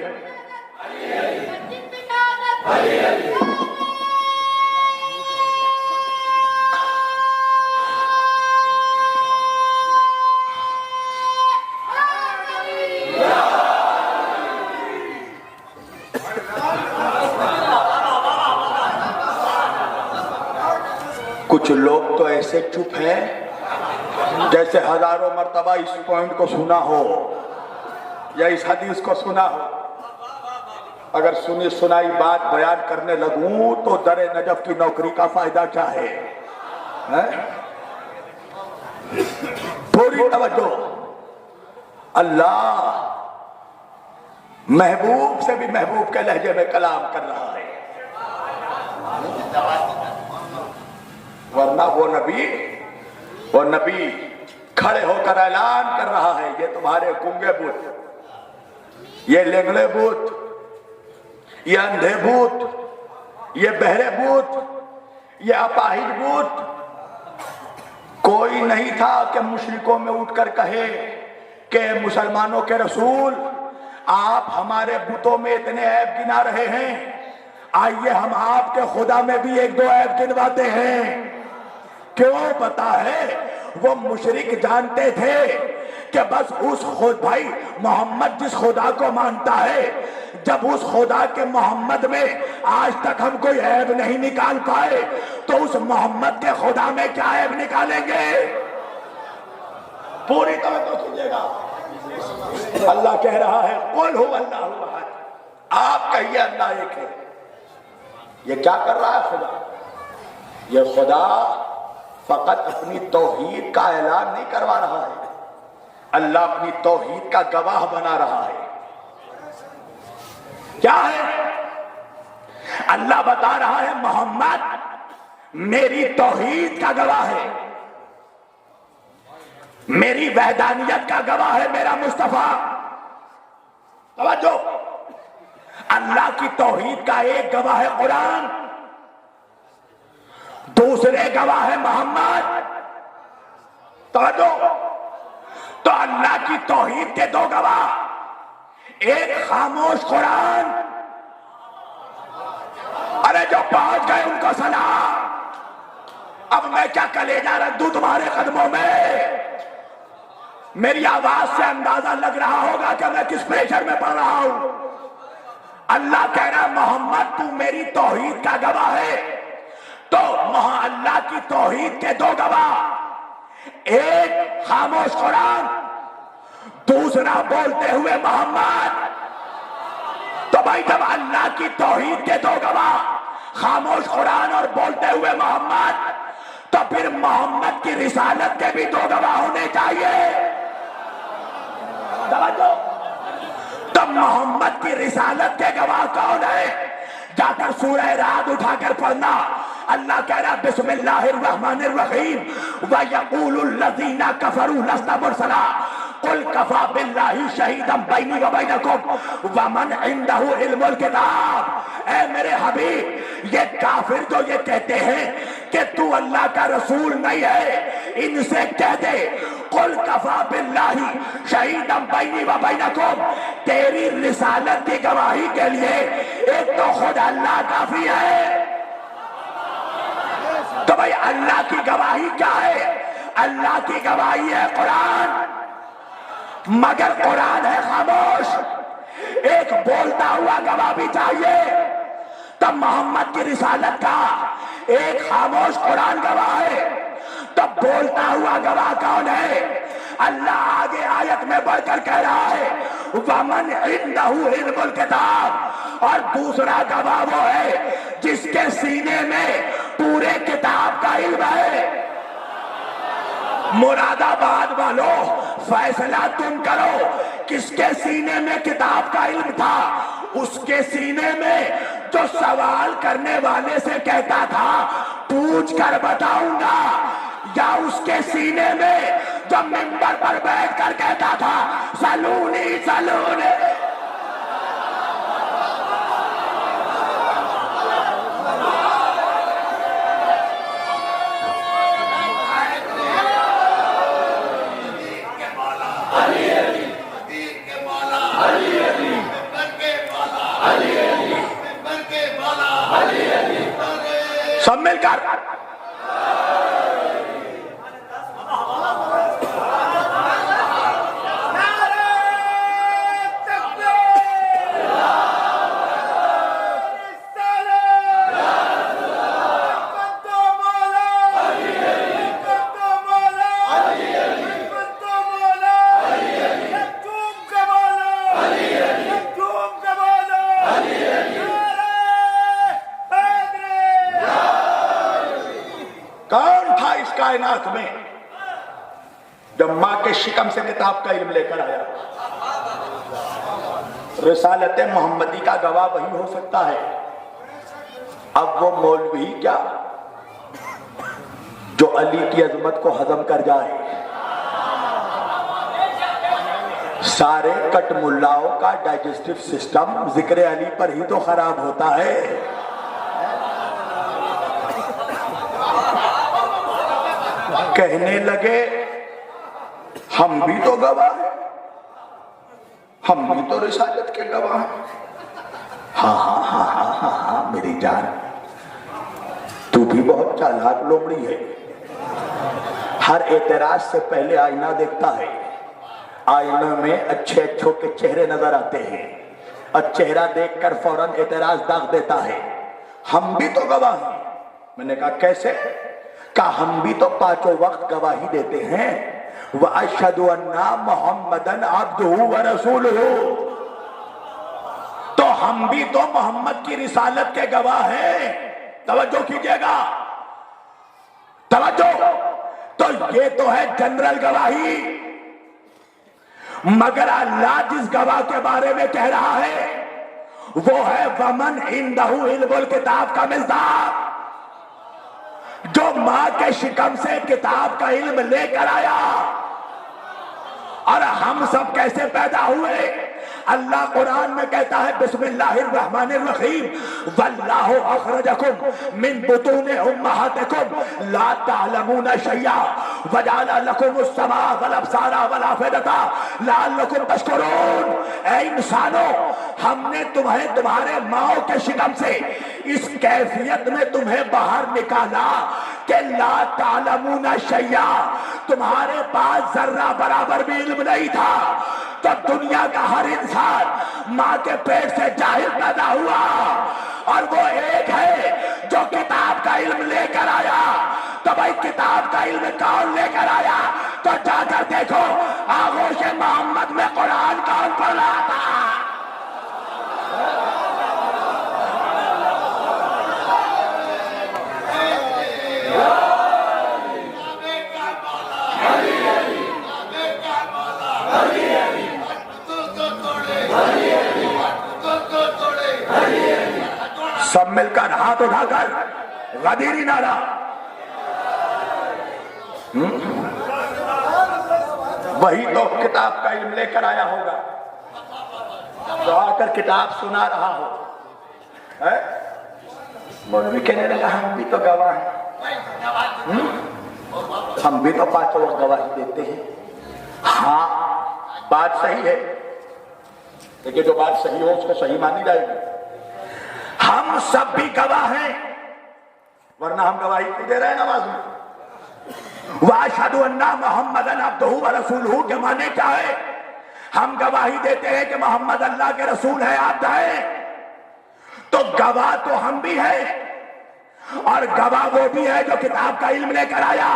کچھ لوگ تو ایسے چپ ہیں جیسے ہزاروں مرتبہ اس پوائنٹ کو سنا ہو یا اس حدیث کو سنا ہو۔ اگر سنی سنائی بات بیان کرنے لگوں تو در نجف کی نوکری کا فائدہ کیا ہے؟ تھوڑی توجہ، اللہ محبوب سے بھی محبوب کے لہجے میں کلام کر رہا ہے، ورنہ وہ نبی کھڑے ہو کر اعلان کر رہا ہے یہ تمہارے گنگے بت، یہ لنگڑے بت، یہ اندھے بت، یہ بہرے بت، یہ اپاہج بت، کوئی نہیں تھا کہ مشرکوں میں اٹھ کر کہے کہ مسلمانوں کے رسول آپ ہمارے بتوں میں اتنے عیب گنا رہے ہیں، آئیے ہم آپ کے خدا میں بھی ایک دو عیب گنواتے ہیں۔ کیوں پتا ہے؟ وہ مشرک جانتے تھے کہ بس اس خود بھائی محمد جس خدا کو مانتا ہے جب اس خدا کے محمد میں آج تک ہم کوئی عیب نہیں نکال پائے تو اس محمد کے خدا میں کیا عیب نکالیں گے؟ پوری توجہ کیجیے گا، اللہ کہہ رہا ہے قل هو اللہ احد، آپ کہیے اللہ ایک ہے۔ یہ کیا کر رہا ہے خدا؟ یہ خدا فقط اپنی توحید کا اعلان نہیں کروا رہا ہے، اللہ اپنی توحید کا گواہ بنا رہا ہے۔ کیا ہے؟ اللہ بتا رہا ہے محمد میری توحید کا گواہ ہے، میری وحدانیت کا گواہ ہے میرا مصطفیٰ۔ توجہ، اللہ کی توحید کا ایک گواہ ہے قرآن، دوسرے گواہ ہے محمد۔ توجہ، تو اللہ کی توحید کے دو گواہ، ایک خاموش قرآن، ارے جو پہنچ گئے ان کو سلام۔ اب میں کیا کلیجہ رکھ دوں تمہارے قدموں میں؟ میری آواز سے اندازہ لگ رہا ہوگا کہ میں کس پریشر میں پڑھ رہا ہوں۔ اللہ کہہ رہا محمد تو میری توحید کا گواہ ہے، تو اللہ کی توحید کے دو گواہ، ایک خاموش قرآن، دوسرا بولتے ہوئے محمد۔ تو بھائی جب اللہ کی توحید کے دو گواہ خاموش قرآن اور بولتے ہوئے محمد، تو پھر محمد کی رسالت کے بھی دو گواہ ہونے چاہیے۔ تو محمد کی رسالت کے گواہ کون ہے؟ جا کر سورہ رعد اٹھا کر پڑھنا، اللہ کہہ رہا بسم اللہ الرحمن الرحیم وَيَقُولُ الَّذِينَ كَفَرُوا لَسْتَ مُرْسَلًا قُلْ كَفَى بِاللَّهِ شَهِيدًا بَيْنِي وَبَيْنَكُمْ وَمَنْ عِنْدَهُ عِلْمُ الْكِتَابِ۔ اے میرے حبیب، یہ کافر جو یہ کہتے ہیں کہ تو اللہ کا رسول نہیں ہے، ان سے کہہ دے قُلْ كَفَى بِاللَّهِ شَهِيدًا بَيْنِي وَبَيْنَكُمْ، تیری رسالت کی گواہی کے لیے ایک تو خود اللہ کافی ہے۔ تو بھائی اللہ کی گواہی کیا ہے؟ اللہ کی گواہی ہے قرآن، مگر قرآن ہے خاموش، ایک بولتا ہوا گواہ بھی چاہیے۔ تب محمد کی رسالت کا ایک خاموش قرآن گواہ ہے، تب بولتا ہوا گواہ کون ہے؟ اللہ آگے آیت میں بڑھ کر کہہ رہا ہے وَمَنْ عِنْدَهُ عِلْمُ الْكِتَابِ، اور دوسرا گواہ وہ ہے جس کے سینے میں پورے کتاب کا علم ہے۔ مراد آباد والو فیصلہ تم کرو، کس کے سینے میں کتاب کا علم تھا؟ اس کے سینے میں جو سوال کرنے والے سے کہتا تھا پوچھ کر بتاؤں گا، یا اس کے سینے میں جو منبر پر بیٹھ کر کہتا تھا سلونی سلونی؟ سب مل کر کائنات میں جب ماں کے شکم سے کتاب کا علم لے کر آیا؟ رسالت محمدی کا گواہ وہی ہو سکتا ہے۔ اب وہ مولوی کیا جو علی کی عظمت کو ہضم کر جائے؟ سارے کٹ ملاؤں کا ڈائجسٹو سسٹم ذکر علی پر ہی تو خراب ہوتا ہے۔ کہنے لگے ہم بھی تو گواہ ہیں، ہم بھی تو رسالت کے گواہ ہیں۔ ہاں ہاں ہاں ہاں ہاں ہاں میری جان، تو بھی بہت چالاک لومڑی ہے، ہر اعتراض سے پہلے آئینہ دیکھتا ہے، آئینہ میں اچھے اچھوں کے چہرے نظر آتے ہیں، اور چہرہ دیکھ کر فوراً اعتراض داغ دیتا ہے، ہم بھی تو گواہ ہیں۔ میں نے کہا کیسے؟ کہا ہم بھی تو پانچوں وقت گواہی دیتے ہیں، وَأَشْهَدُ أَنَّ مُحَمَّدًا عَبْدُهُ وَرَسُولُهُ، تو ہم بھی تو محمد کی رسالت کے گواہ ہیں۔ توجہ کیجئے گا، توجہ، تو یہ تو ہے جنرل گواہی، مگر اللہ جس گواہ کے بارے میں کہہ رہا ہے وہ ہے وَمَنْ عِنْدَهُ عِلْمُ الْكِتَابِ کا مصداق، جو ماں کے شکم سے کتاب کا علم لے کر آیا۔ اور ہم سب کیسے پیدا ہوئے؟ اللہ قرآن میں کہتا ہے بسم اللہ الرحمن الرحیم، واللہ اخرجکم من بطون امہاتکم لا تعلمون شیئا وجعل لکم السماء والابصار والافئدۃ لعلکم تشکرون۔ اے انسانوں، ہم نے تمہیں تمہارے ماؤں کے شکم سے اس کیفیت میں تمہیں باہر نکالا کہ لا تعلمون شیئا، تمہارے پاس ذرہ برابر بھی علم نہیں تھا۔ تو دنیا کا ہر انسان ماں کے پیٹ سے جاہل پیدا ہوا، اور وہ ایک ہے جو کتاب کا علم لے کر آیا۔ تو بھائی کتاب کا علم کون لے کر آیا؟ تو جا کر دیکھو آغوش محمد میں قرآن کون پڑھ رہا تھا؟ سب مل کر ہاتھ اٹھا کر غدیری نعرہ، وہی تو کتاب کا علم لے کر آیا ہوگا جو آ کر کتاب سنا رہا ہو۔ مولوی کہنے لگا ہم بھی تو گواہ ہیں، ہم بھی تو پانچوں وقت گواہی دیتے ہیں۔ ہاں بات صحیح ہے، لیکن جو بات صحیح ہو اس کو صحیح مانی جائے گی۔ ہم سب بھی گواہ ہیں، ورنہ ہم گواہی کیوں دے رہے ہیں نماز میں؟ وَأَشْهَدُ أَنَّ مُحَمَّدًا عَبْدُهُ وَرَسُولُهُ کے معنی کیا ہے؟ ہم گواہی دیتے ہیں کہ محمد اللہ کے رسول ہے، عبد ہے۔ تو گواہ تو ہم بھی ہیں، اور گواہ وہ بھی ہے جو کتاب کا علم لے کر آیا،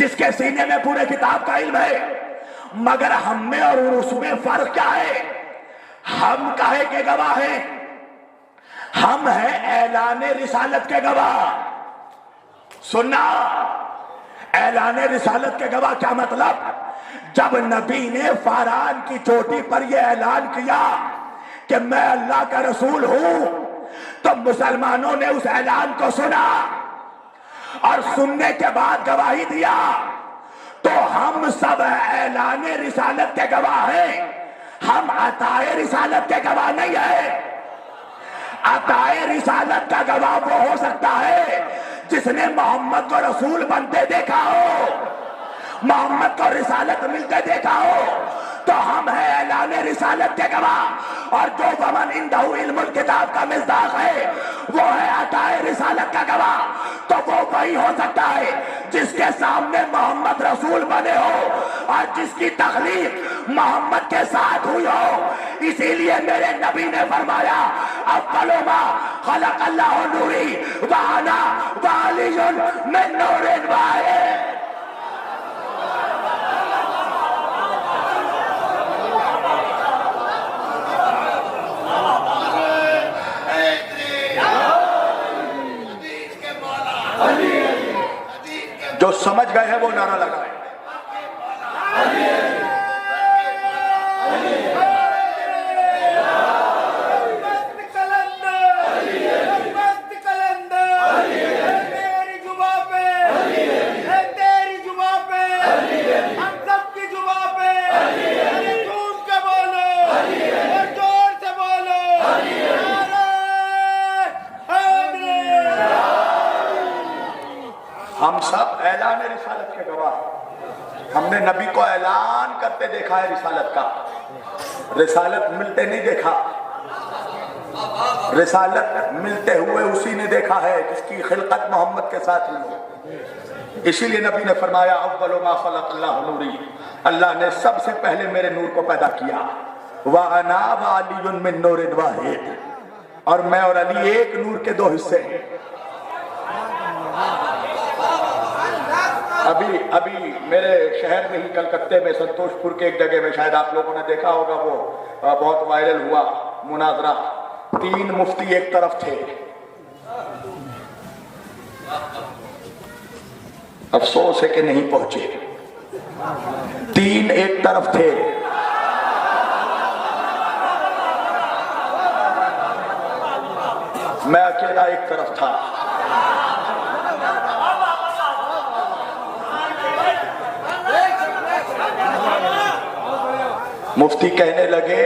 جس کے سینے میں پورے کتاب کا علم ہے۔ مگر ہم میں اور اس میں فرق کیا ہے؟ ہم کہے کہ گواہ ہیں، ہم ہیں اعلان رسالت کے گواہ۔ سننا، اعلان رسالت کے گواہ کیا مطلب؟ جب نبی نے فاران کی چوٹی پر یہ اعلان کیا کہ میں اللہ کا رسول ہوں، تو مسلمانوں نے اس اعلان کو سنا اور سننے کے بعد گواہی دیا۔ تو ہم سب اعلان رسالت کے گواہ ہیں، ہم عطائے رسالت کے گواہ نہیں ہیں۔ عطائے رسالت کا گواہ وہ ہو سکتا ہے جس نے محمد کو رسول بنتے دیکھا ہو، محمد کو رسالت ملتے دیکھا ہو، تو ہم ہیں اعلان رسالت کے گواہ۔ اور جو ومن عنده علم الکتاب کا مصداق ہے وہ ہے عطائے رسالت کا گواہ۔ تو وہ وہی ہو سکتا ہے جس کے سامنے محمد رسول بنے ہو اور جس کی تخلیق محمد کے ساتھ ہوئی ہو۔ اسی لیے میرے نبی نے فرمایا اول ما خلق اللہ نوری وانا وعلی من نور واحد۔ جو سمجھ گئے ہیں وہ نعرہ لگائیں۔ ہم سب اعلان رسالت کے گواہ، ہم نے نبی کو اعلان کرتے دیکھا ہے رسالت کا، رسالت ملتے نہیں دیکھا۔ رسالت ملتے ہوئے اسی نے دیکھا ہے جس کی خلقت محمد کے ساتھ ہوئی۔ اسی لیے نبی نے فرمایا اول ما خلق اللہ نوری، اللہ نے سب سے پہلے میرے نور کو پیدا کیا۔ وَأَنَا وَعَلِيٌّ مِّن نُورٍ وَاحِدٍ، اور میں اور علی ایک نور کے دو حصے ہیں۔ ابھی میرے شہر میں ہی کلکتے میں سنتوش پور کے ایک جگہ میں، شاید آپ لوگوں نے دیکھا ہوگا، وہ بہت وائرل ہوا مناظرہ، 3 مفتی ایک طرف تھے، افسوس ہے کہ نہیں پہنچے، 3 ایک طرف تھے، میں اکیلا ایک طرف تھا۔ مفتی کہنے لگے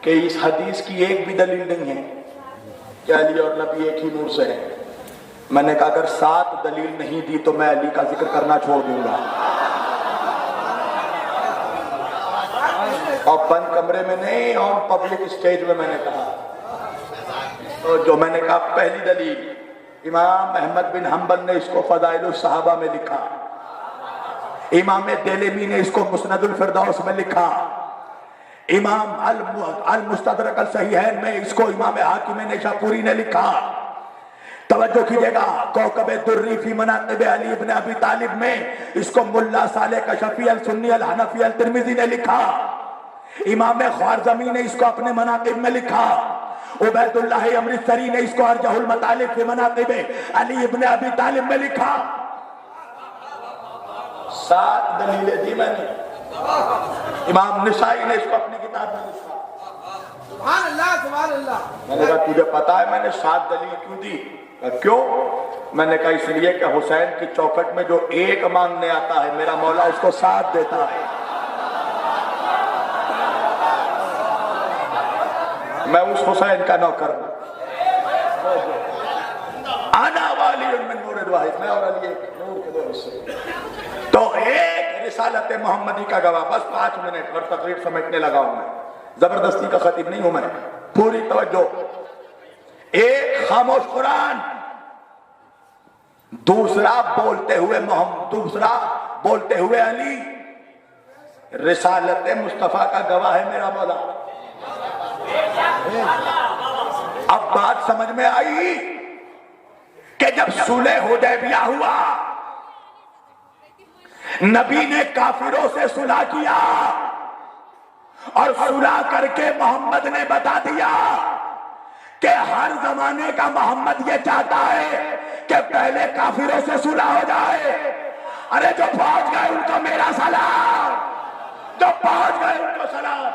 کہ اس حدیث کی ایک بھی دلیل نہیں ہے کہ علی اور نبی ایک ہی نور سے ہیں۔ میں نے کہا اگر 7 دلیل نہیں دی تو میں علی کا ذکر کرنا چھوڑ دوں گا۔ اور بند کمرے میں نہیں، اور پبلک اسٹیج میں نے کہا، جو میں نے کہا پہلی دلیل، امام احمد بن حنبل نے اس کو فضائل الصحابہ میں لکھا، امام دیلمی نے اس کو مسند الفردوس میں لکھا، امام المستدرک الصحیحین میں اس کو امام حاکم نیشاپوری نے لکھا۔ توجہ کیجئے گا، کوکب دری فی مناقب علی ابن ابی طالب میں اس کو ملا صالح کشفی السنی الحنفی الترمذی نے لکھا، امام خوارزمی نے اس کو اپنے مناقب میں لکھا، عبید اللہ امرتسری نے اس کو ارجح المطالب فی مناقب علی ابن ابی طالب میں لکھا۔ 7 دلیلیں دی میں نے، امام نسائی نے اس کو اپنی کتاب میں لکھا۔ سبحان اللہ سبحان اللہ۔ میں نے کہا تجھے پتا ہے میں نے 7 دلیل کیوں دی؟ کیوں؟ میں نے کہا اس لیے کہ حسین کی چوکھٹ میں جو 1 مانگنے آتا ہے میرا مولا اس کو 7 دیتا ہے۔ میں اس حسین کا نوکر ہوں۔ انا والی من نور واحد، میں اور علی ایک نور کے دو حصے۔ تو ایک رسالت محمدی کا گواہ، بس 5 منٹ اور تقریر سمیٹنے لگا ہوں میں، زبردستی کا خطیب نہیں ہوں میں، پوری توجہ۔ ایک خاموش قرآن، دوسرا بولتے ہوئے محمد، دوسرا بولتے ہوئے علی، رسالت مصطفیٰ کا گواہ ہے میرا مولا۔ اب بات سمجھ میں آئی کہ جب صلح حدیبیہ ہوا، نبی نے کافروں سے صلح کیا، اور صلح کر کے محمد نے بتا دیا کہ ہر زمانے کا محمد یہ چاہتا ہے کہ پہلے کافروں سے صلح ہو جائے۔ ارے جو پہنچ گئے ان کو میرا سلام، جو پہنچ گئے ان کو سلام۔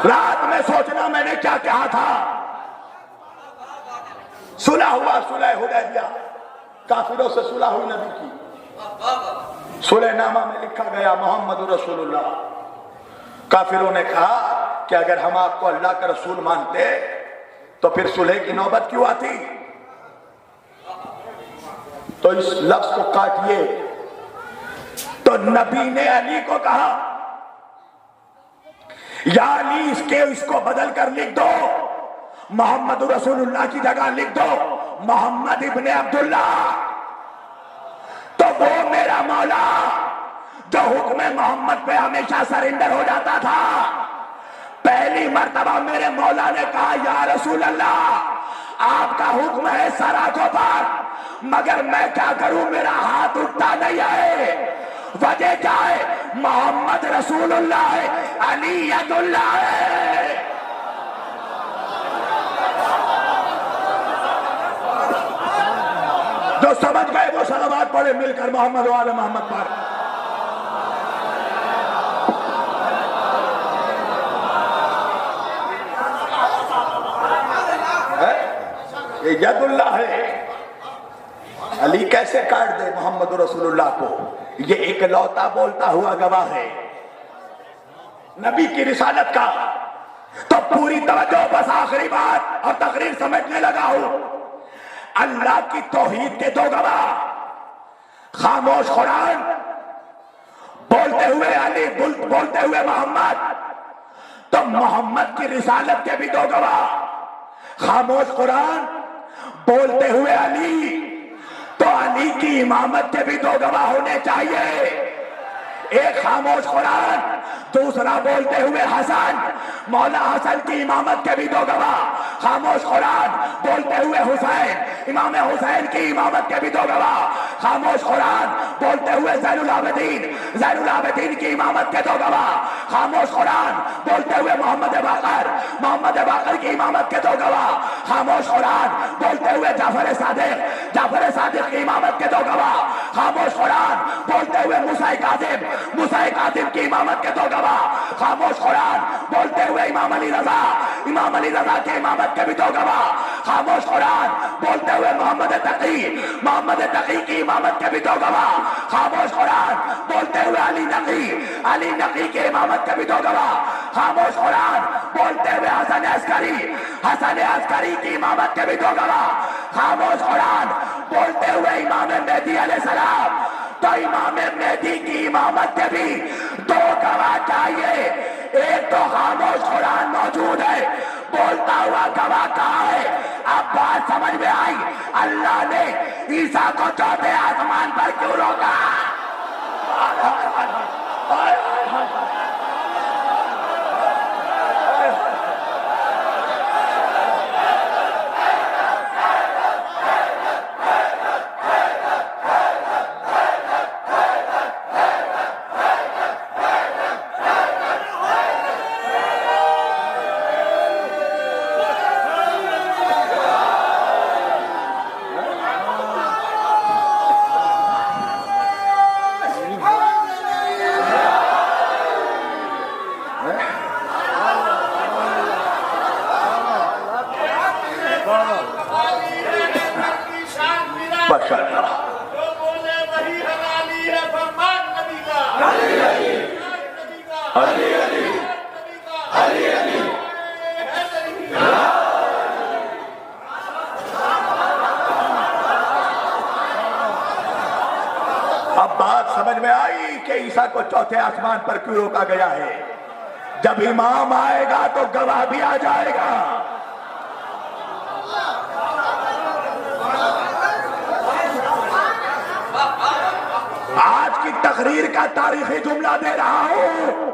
رات میں سوچنا میں نے کیا کہا تھا۔ صلح ہوا، صلح حدیبیہ، کافروں سے صلح ہوئی نبی کی، صلح نامہ میں لکھا گیا محمد رسول اللہ۔ کافروں نے کہا کہ اگر ہم آپ کو اللہ کا رسول مانتے تو پھر صلح کی نوبت کیوں آتی؟ تو اس لفظ کو کاٹیے۔ تو نبی نے علی کو کہا یا علی اس کو بدل کر لکھ دو، محمد رسول اللہ کی جگہ لکھ دو محمد ابن عبداللہ۔ تو وہ میرا مولا جو حکم محمد پہ ہمیشہ سرنڈر ہو جاتا تھا، پہلی مرتبہ میرے مولا نے کہا یا رسول اللہ آپ کا حکم ہے سر آنکھوں پر، مگر میں کیا کروں میرا ہاتھ اٹھتا نہیں ہے۔ وجہ کیا ہے؟ محمد رسول اللہ ہے، علی ید اللہ ہے۔ جو سمجھ گئے وہ صلوات پڑھے مل کر محمد و آل محمد پر۔ یہ ید اللہ ہے، علی کیسے کاٹ دے محمد رسول اللہ کو؟ یہ ایک لوتا بولتا ہوا گواہ ہے نبی کی رسالت کا۔ تو پوری توجہ، بس آخری بات اور تقریر سمیٹنے لگا ہوں۔ اللہ کی توحید کے 2 گواہ، خاموش قرآن، بولتے ہوئے علی، بولتے ہوئے محمد۔ تو محمد کی رسالت کے بھی 2 گواہ، خاموش قرآن، بولتے ہوئے علی۔ تو علی کی امامت کے بھی 2 گواہ ہونے چاہیے۔ ایک خاموش قرآن، دوسرا بولتے ہوئے حسن، مولا حسن کی امامت کے بھی دو گواہ، خاموش قرآن بولتے ہوئے حسین، امام حسین کی امامت کے بھی دو گواہ، خاموش قرآن بولتے ہوئے زین العابدین کی امامت کے دو گواہ، خاموش قرآن بولتے ہوئے محمد باقر کی امامت کے دو گواہ، خاموش قرآن بولتے ہوئے جعفر صادق کی امامت کے دو گواہ، خاموش قرآن بولتے ہوئے موسیٰ کاظم کی امامت کے دو گواہ، خاموش قرآن بولتے ہوئے امام علی رضا کی امامت کے بھی دو گواہ، خاموش قرآن بولتے ہوئے محمد تقی کی امامت کے بھی دو گواہ، خاموش قرآن بولتے ہوئے علی نقی کی امامت کے بھی دو گواہ، خاموش قرآن بولتے ہوئے حسن عسکری کی امامت کے بھی دو گواہ، خاموش قرآن بولتے ہوئے امام مہدی علیہ السلام، تو امام مہدی کی امامت کے بھی دو گواہ چاہیے۔ ایک تو خاموش قرآن موجود ہے، بولتا ہوا گواہ کہاں ہے؟ اب بات سمجھ میں آئی، اللہ نے عیسیٰ کو چوتھے آسمان پر کیوں روکا؟ اب بات سمجھ میں آئی کہ عیسیٰ کو چوتھے آسمان پر کیوں روکا گیا ہے۔ جب امام آئے گا تو گواہ بھی آ جائے گا۔ آج کی تقریر کا تاریخی جملہ دے رہا ہوں،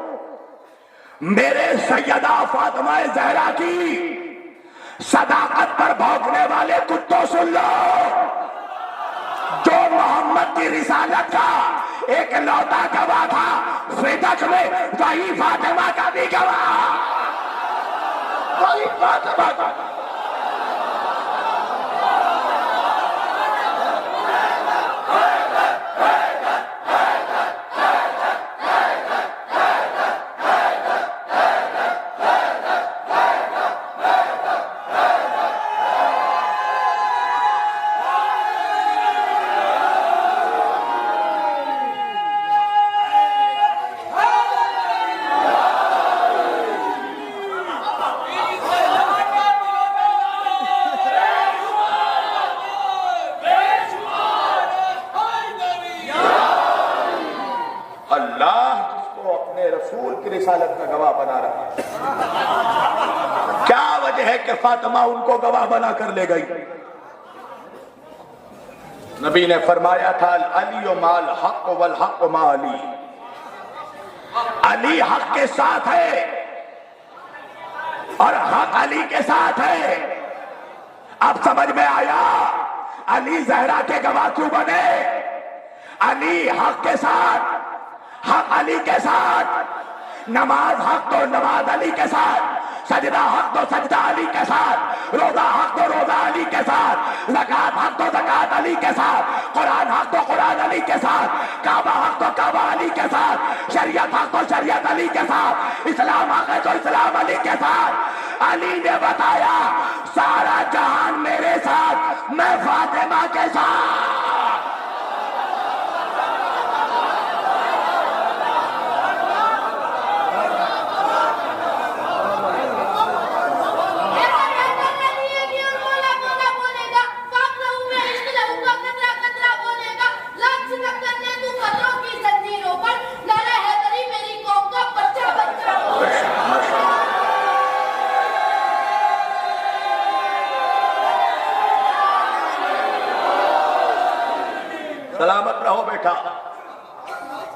میرے سیدہ فاطمہ زہرا کی صداقت پر بھونکنے والے کتوں سن لو، جو محمد کی رسالت کا ایک لوتا گواہ تھا فدق میں، وہی فاطمہ کا بھی گواہ، وہی فاطمہ کا۔ رسالت کا گواہ بنا رہا ہے، کیا وجہ ہے کہ فاطمہ ان کو گواہ بنا کر لے گئی؟ نبی نے فرمایا تھا علی مال حق والحق مع علی، علی حق کے ساتھ ہے اور حق علی کے ساتھ ہے۔ اب سمجھ میں آیا علی زہرا کے گواہ کیوں بنے؟ علی حق کے ساتھ، حق علی کے ساتھ، نماز حق تو نماز علی کے ساتھ، سجدہ حق تو سجدہ علی کے ساتھ، روزہ حق تو روزہ علی کے ساتھ، زکات حق تو زکات علی کے ساتھ، قرآن حق تو قرآن علی کے ساتھ، کعبہ حق تو کعبہ علی کے ساتھ، شریعت حق تو شریعت علی کے ساتھ، اسلام حق ہے تو اسلام علی کے ساتھ۔ علی نے بتایا سارا جہان میرے ساتھ، میں فاطمہ کے ساتھ۔ سلامت رہو بیٹا۔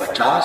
50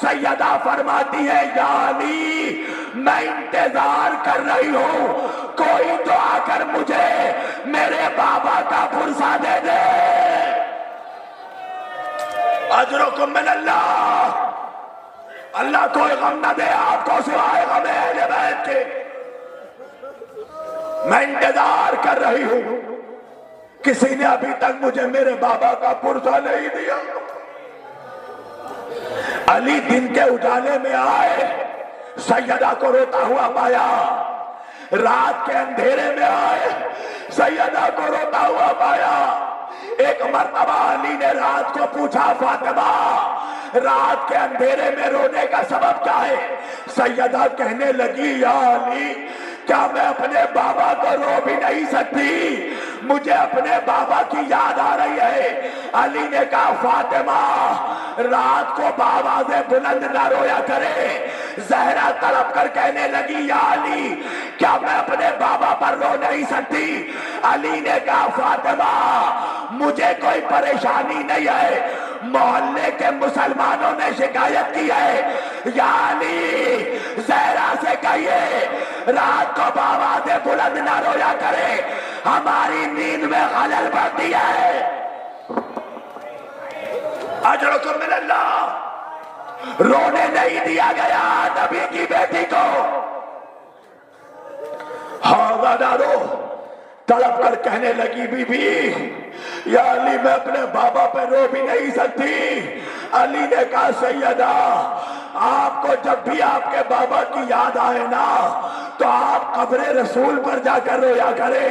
سیدہ فرماتی ہے یا علی میں انتظار کر رہی ہوں، کوئی تو آ کر مجھے میرے بابا کا پرسہ دے دے۔ اجرکم من اللہ، اللہ کوئی غم نہ دے آپ کو سوائے غم اہل بیت کے۔ میں انتظار کر رہی ہوں، کسی نے ابھی تک مجھے میرے بابا کا پرسہ نہیں دیا۔ علی دن کے اجالے میں آئے، سیدہ کو روتا ہوا پایا، رات کے اندھیرے میں آئے، سیدہ کو روتا ہوا پایا۔ ایک مرتبہ علی نے رات کو پوچھا فاطمہ رات کے اندھیرے میں رونے کا سبب کیا ہے؟ سیدہ کہنے لگی یا علی کیا میں اپنے بابا کو رو بھی نہیں سکتی، مجھے اپنے بابا کی یاد آ رہی ہے۔ علی نے کہا فاطمہ رات کو بآواز بلند نہ رویا کرے۔ زہرا تڑپ کر کہنے لگی یا علی کیا میں اپنے بابا پر رو نہیں سکتی؟ علی نے کہا فاطمہ مجھے کوئی پریشانی نہیں ہے، محلے کے مسلمانوں نے شکایت کی ہے، یا علی زہرا سے کہیے رات کو بآواز بلند نہ رویا کرے، ہماری نیند میں خلل پڑتی ہے۔ اجرکم من اللہ، رونے نہیں دیا گیا نبی کی بیٹی کو۔ ہاں تڑپ کر کہنے لگی بی بی یا علی میں اپنے بابا پہ رو بھی نہیں سکتی۔ علی نے کہا سیدہ آپ کو جب بھی آپ کے بابا کی یاد آئے نا تو آپ قبر رسول پر جا کر رویا کرے،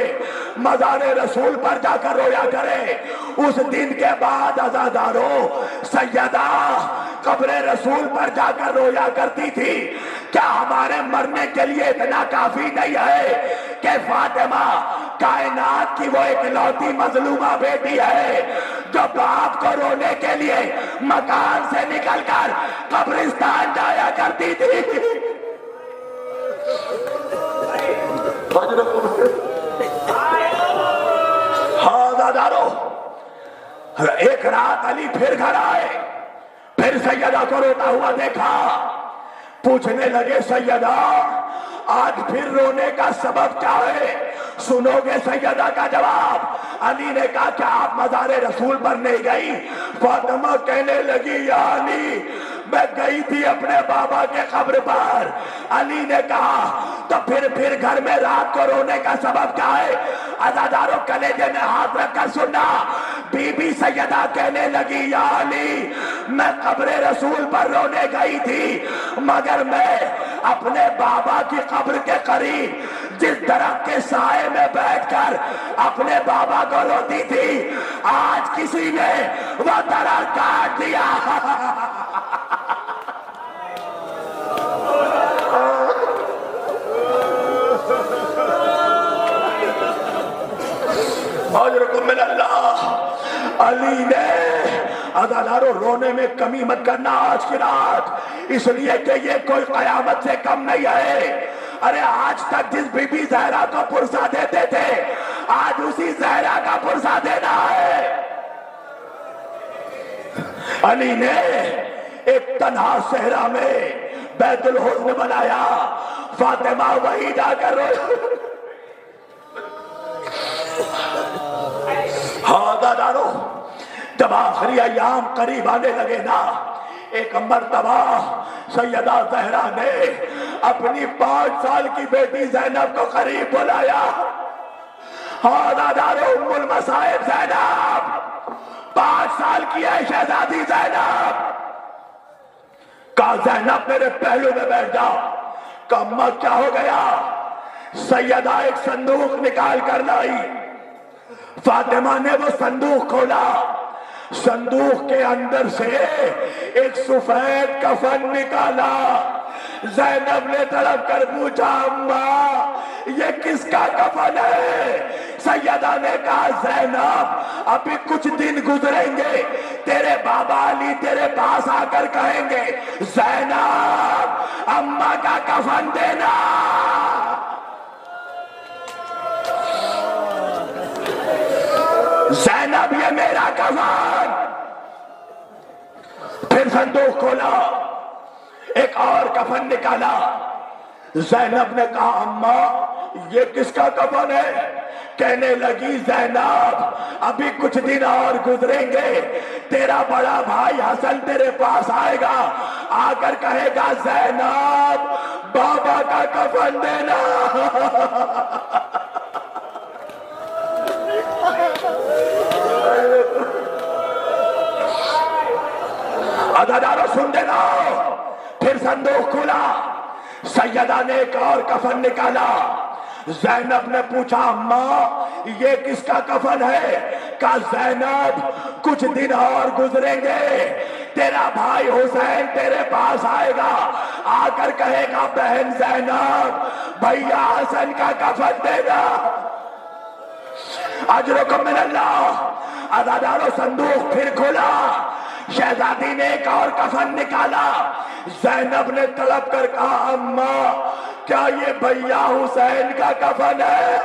مزار رسول پر جا کر رویا کرے۔ اس دن کے بعد عزادارو سیدہ قبر رسول پر جا کر رویا کرتی تھی۔ کیا ہمارے مرنے کے لیے اتنا کافی نہیں ہے کہ فاطمہ کائنات کی وہ اکلوتی مظلومہ بیٹی ہے جو باپ کو رونے کے لیے مکان سے نکل کر قبرستان جایا کرتی تھی؟ ہاں دادارو ایک رات علی پھر گھر آئے، پھر سیدہ کو روتا ہوا دیکھا، پوچھنے لگے سیدہ آج پھر رونے کا سبب کیا ہے؟ سنو گے سیدہ کا جواب؟ علی نے کہا کیا آپ مزار رسول پر نہیں گئی؟ فاطمہ کہنے لگی یا علی میں گئی تھی اپنے بابا کے قبر پر۔ علی نے کہا تو پھر گھر میں رات کو رونے کا سبب کیا ہے؟ عزاداروں کلیجے میں ہاتھ رکھ کر سننا، بی بی سیدہ کہنے لگی یا علی میں قبر رسول پر رونے گئی تھی، مگر میں اپنے بابا کی قبر کے قریب جس درخت کے سائے میں بیٹھ کر اپنے بابا کو روتی تھی، آج کسی نے وہ درخت کاٹ دیا۔ اجرکم من اللہ، علی نے عزادارو رونے میں کمی مت کرنا آج کی رات، اس لیے کہ یہ کوئی قیامت سے کم نہیں ہے۔ ارے آج تک جس بی بی زہرا کو پرسہ دیتے تھے آج اسی زہرا کا پرسہ دینا ہے۔ علی نے ایک تنہا صحرا میں بیت الحزن بنایا، فاطمہ وہی جا کر روئی۔ ہاں دادارو جب آخری ایام قریب آنے لگے نا، ایک مرتبہ سیدہ زہرا نے اپنی 5 سال کی بیٹی زینب کو قریب بلایا۔ ہاں دادارو ام المصائب زینب، 5 سال کی ہے شہزادی زینب۔ کہا زینب میرے پہلو میں بیٹھ جا۔ کہا اماں کیا ہو گیا؟ سیدہ ایک صندوق نکال کر لائی۔ فاطمہ نے وہ صندوق کھولا، صندوق کے اندر سے ایک سفید کفن نکالا۔ زینب نے تڑپ کر پوچھا اماں یہ کس کا کفن ہے؟ سیدہ نے کہا زینب ابھی کچھ دن گزریں گے، تیرے بابا علی تیرے پاس آ کر کہیں گے زینب اماں کا کفن دینا۔ زینب یہ میرا کفن۔ پھر صندوق کھولا، ایک اور کفن نکالا. زینب نے کہا اماں یہ کس کا کفن ہے؟ کہنے لگی زینب ابھی کچھ دن اور گزریں گے، تیرا بڑا بھائی حسن تیرے پاس آئے گا، آ کر کہے گا زینب بابا کا کفن دینا. عزادارو سن دینا. پھر صندوق کھولا، سیدہ نے ایک اور کفن نکالا. زینب نے پوچھا اماں یہ کس کا کفن ہے؟ کہا زینب کچھ دن اور گزریں گے، تیرا بھائی حسین تیرے پاس آئے گا، آ کر کہے گا بہن زینب بھیا حسن کا کفن دینا. اجرکم من اللہ. عزادارو صندوق پھر کھولا، شہزادی نے ایک اور کفن نکالا. زینب نے طلب کر کہا اماں کیا یہ بھیا حسین کا کفن ہے؟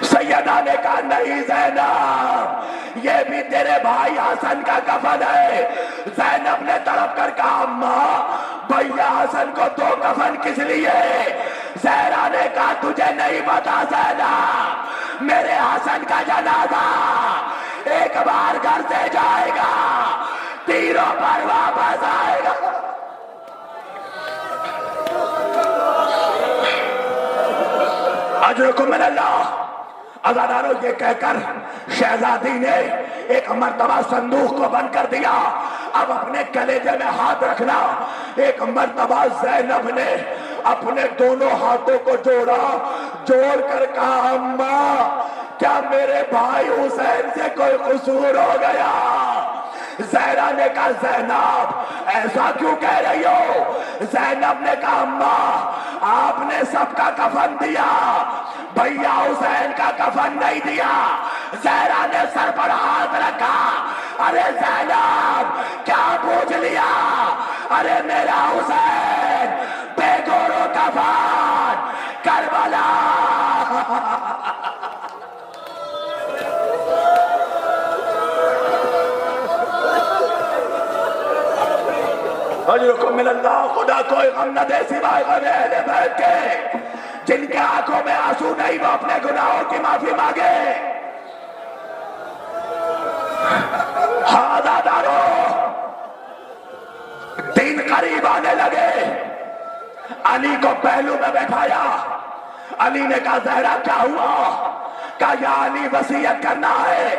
سیدہ نے کہا نہیں زینب یہ بھی تیرے بھائی حسن کا کفن ہے. زینب نے طلب کر کہا اماں بھیا حسن کو دو کفن کس لیے؟ زہرا نے کہا تجھے نہیں پتا زینب میرے حسن کا جنازہ ایک بار گھر سے جائے گا تیروں پر واپس آئے گا. اجرکم من اللہ. عزادارو یہ کہہ کر شہزادی نے ایک مرتبہ صندوق کو بند کر دیا. اب اپنے کلیجے میں ہاتھ رکھنا. ایک مرتبہ زینب نے اپنے دونوں ہاتھوں کو جوڑا، جوڑ کر کہا اماں کیا میرے بھائی حسین سے کوئی قصور ہو گیا؟ زہرا نے کہا زینب ایسا کیوں کہہ رہی ہو؟ زینب نے کہا اماں آپ نے سب کا کفن دیا، بھیا حسین کا کفن نہیں دیا. زہرا نے سر پر ہاتھ رکھا. ارے زینب کیا پوچھ لیا؟ ارے میرا حسین بے گورو کفن کربلا. اجرکم من اللہ. خدا کوئی غم نہ دے سوائے غم اہل بیت کے. جن کے آنکھوں میں آنسو نہیں وہ اپنے گناہوں کی معافی مانگے. عزادارو دن قریب آنے لگے. علی کو پہلو میں بیٹھایا. علی نے کہا زہرا کیا ہوا؟ کہا یا علی وصیت کرنا ہے.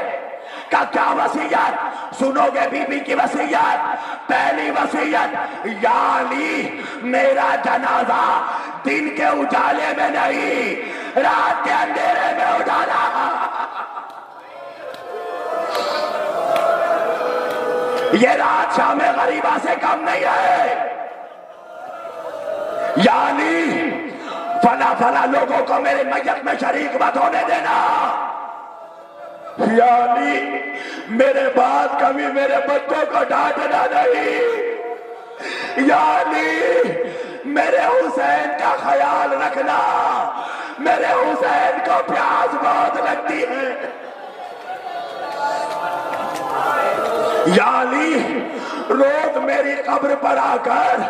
کہا کیا وصیت؟ سنو گے بی بی کی وصیت. پہلی وصیت یا علی میرا جنازہ دن کے اجالے میں نہیں رات کے اندھیرے میں اٹھانا. یہ رات شام غریبہ سے کم نہیں ہے. یعنی فلا فلا لوگوں کو میرے میت میں شریک مت ہونے دینا. یعنی میرے بعد کبھی میرے بچوں کو ڈانٹنا نہیں. یعنی میرے حسین کا خیال رکھنا. میرے حسین کو پیاس بہت لگتی ہے. یعنی روز میری قبر پر آ کر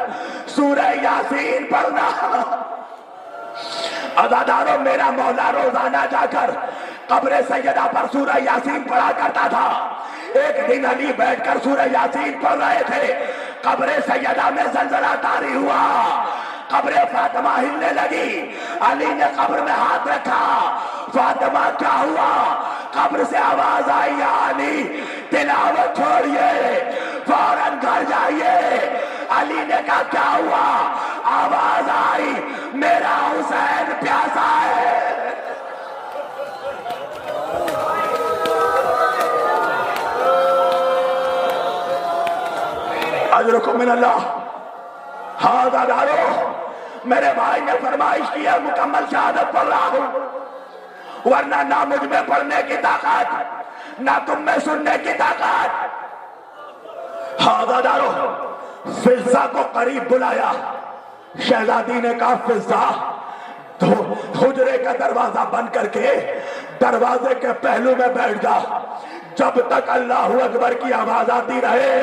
سورہ یاسین پڑھنا. عزادارو میرا مولا روزانہ جا کر قبر سیدہ پر سورہ یاسین پڑھا کرتا تھا. ایک دن علی بیٹھ کر سورہ یاسین پڑھ رہے تھے. قبر سیدہ میں زلزلہ طاری ہوا، قبر فاطمہ ہلنے لگی. علی نے قبر میں ہاتھ رکھا. فاطمہ کیا ہوا؟ قبر سے آواز آئی یا علی تلاوت چھوڑیے فوراً گھر جائیے. علی نے کہا کیا ہوا؟ آواز آئی میرا حسین پیاسا ہے. اجرکم من اللہ. ہاں عزادارو میرے بھائی نے فرمائش کی ہے مکمل شہادت پڑھ رہا ہوں، ورنہ نہ مجھ میں پڑھنے کی طاقت نہ تم میں سننے کی طاقت. ہاں عزادارو فضہ کو قریب بلایا. شہزادی نے کہا فضہ حجرے کا دروازہ بند کر کے دروازے کے پہلو میں بیٹھ جا. جب تک اللہ اکبر کی آواز آتی رہے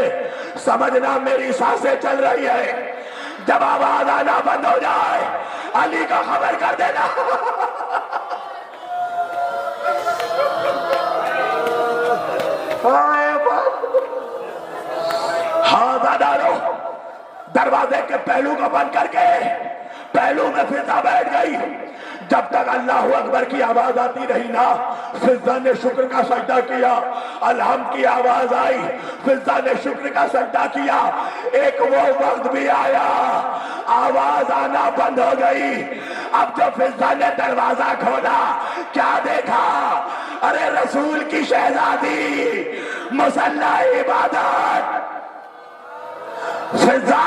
سمجھنا میری سانسیں چل رہی ہے. جب آواز آنا بند ہو جائے علی کو خبر کر دینا. ہاں دروازے کے پہلو کو بند کر کے پہلو میں فضا بیٹھ گئی. جب تک اللہ اکبر کی آواز آتی رہی نا فضا نے شکر کا سجدہ کیا. الحمد کی آواز آئی فضا نے شکر کا سجدہ کیا. ایک وہ وقت بھی آیا آواز آنا بند ہو گئی. اب جب فضا نے دروازہ کھولا کیا دیکھا؟ ارے رسول کی شہزادی مصلی عبادت. فضا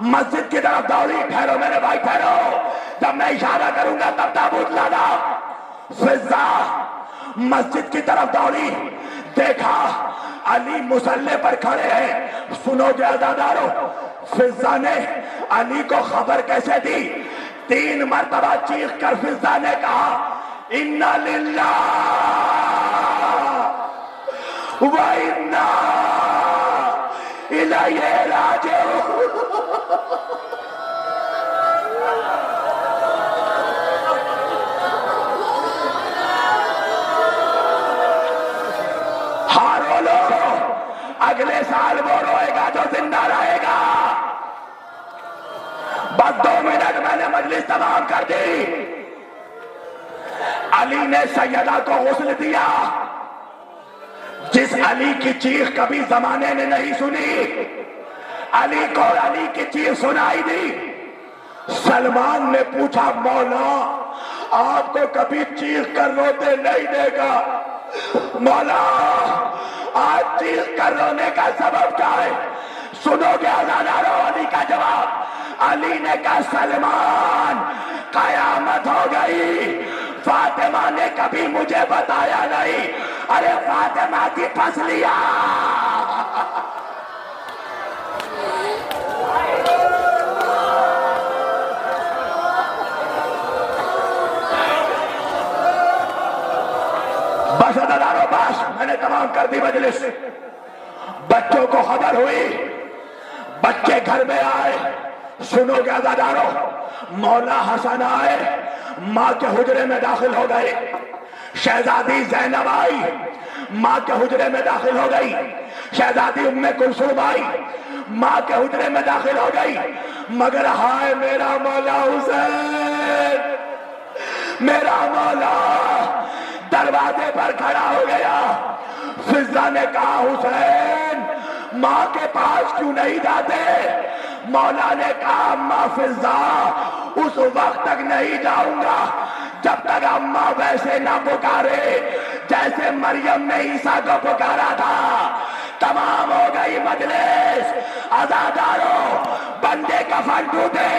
مسجد کی طرف دوڑی. ٹھہرو میرے بھائی ٹھہرو، جب میں اشارہ کروں گا تب تابوت لانا. فضا مسجد کی طرف دوڑی. دیکھا علی مصلی پر کھڑے ہیں. سنو گے عزادارو فضا نے علی کو خبر کیسے دی؟ 3 مرتبہ چیخ کر فضا نے کہا اِنَّا لِلَّهِ وَإِنَّا إِلَيْهِ رَاجِعُونَ. ہاں رو لو، اگلے سال وہ روئے گا جو زندہ رہے گا. بس 2 منٹ میں نے مجلس تمام کر دی. علی نے سیدہ کو غسل دیا. جس علی کی چیخ کبھی زمانے نے نہیں سنی علی کو علی کی چیخ سنائی دی. سلمان نے پوچھا مولا آپ کو کبھی چیخ کر روتے نہیں دے گا؟ مولا آج چیخ کر رونے کا سبب کیا ہے؟ سنو گے عزادارو علی کا جواب. علی نے کہا سلمان قیامت ہو گئی. فاطمہ نے کبھی مجھے بتایا نہیں. ارے فاطمہ کی پھنس لیا. بس عزادارو بس، میں نے تمام کر دی مجلس. بچوں کو خبر ہوئی، بچے گھر میں آئے. سنو گے عزادارو مولا حسن آئے، ماں کے حجرے میں داخل ہو گئے. شہزادی زینب آئی، ماں کے حجرے میں داخل ہو گئی. شہزادی ام کلثوم آئی، ماں کے حجرے میں داخل ہو گئی. مگر ہائے میرا مولا حسین، میرا مولا دروازے پر کھڑا ہو گیا. فضا نے کہا حسین ماں کے پاس کیوں نہیں جاتے؟ مولا نے کہا اماں فضا اس وقت تک نہیں جاؤں گا جب تک اماں ویسے نہ پکارے جیسے مریم نے عیسیٰ کو پکارا تھا. تمام ہو گئی مجلس. عزادارو بندے کفن ٹوٹے،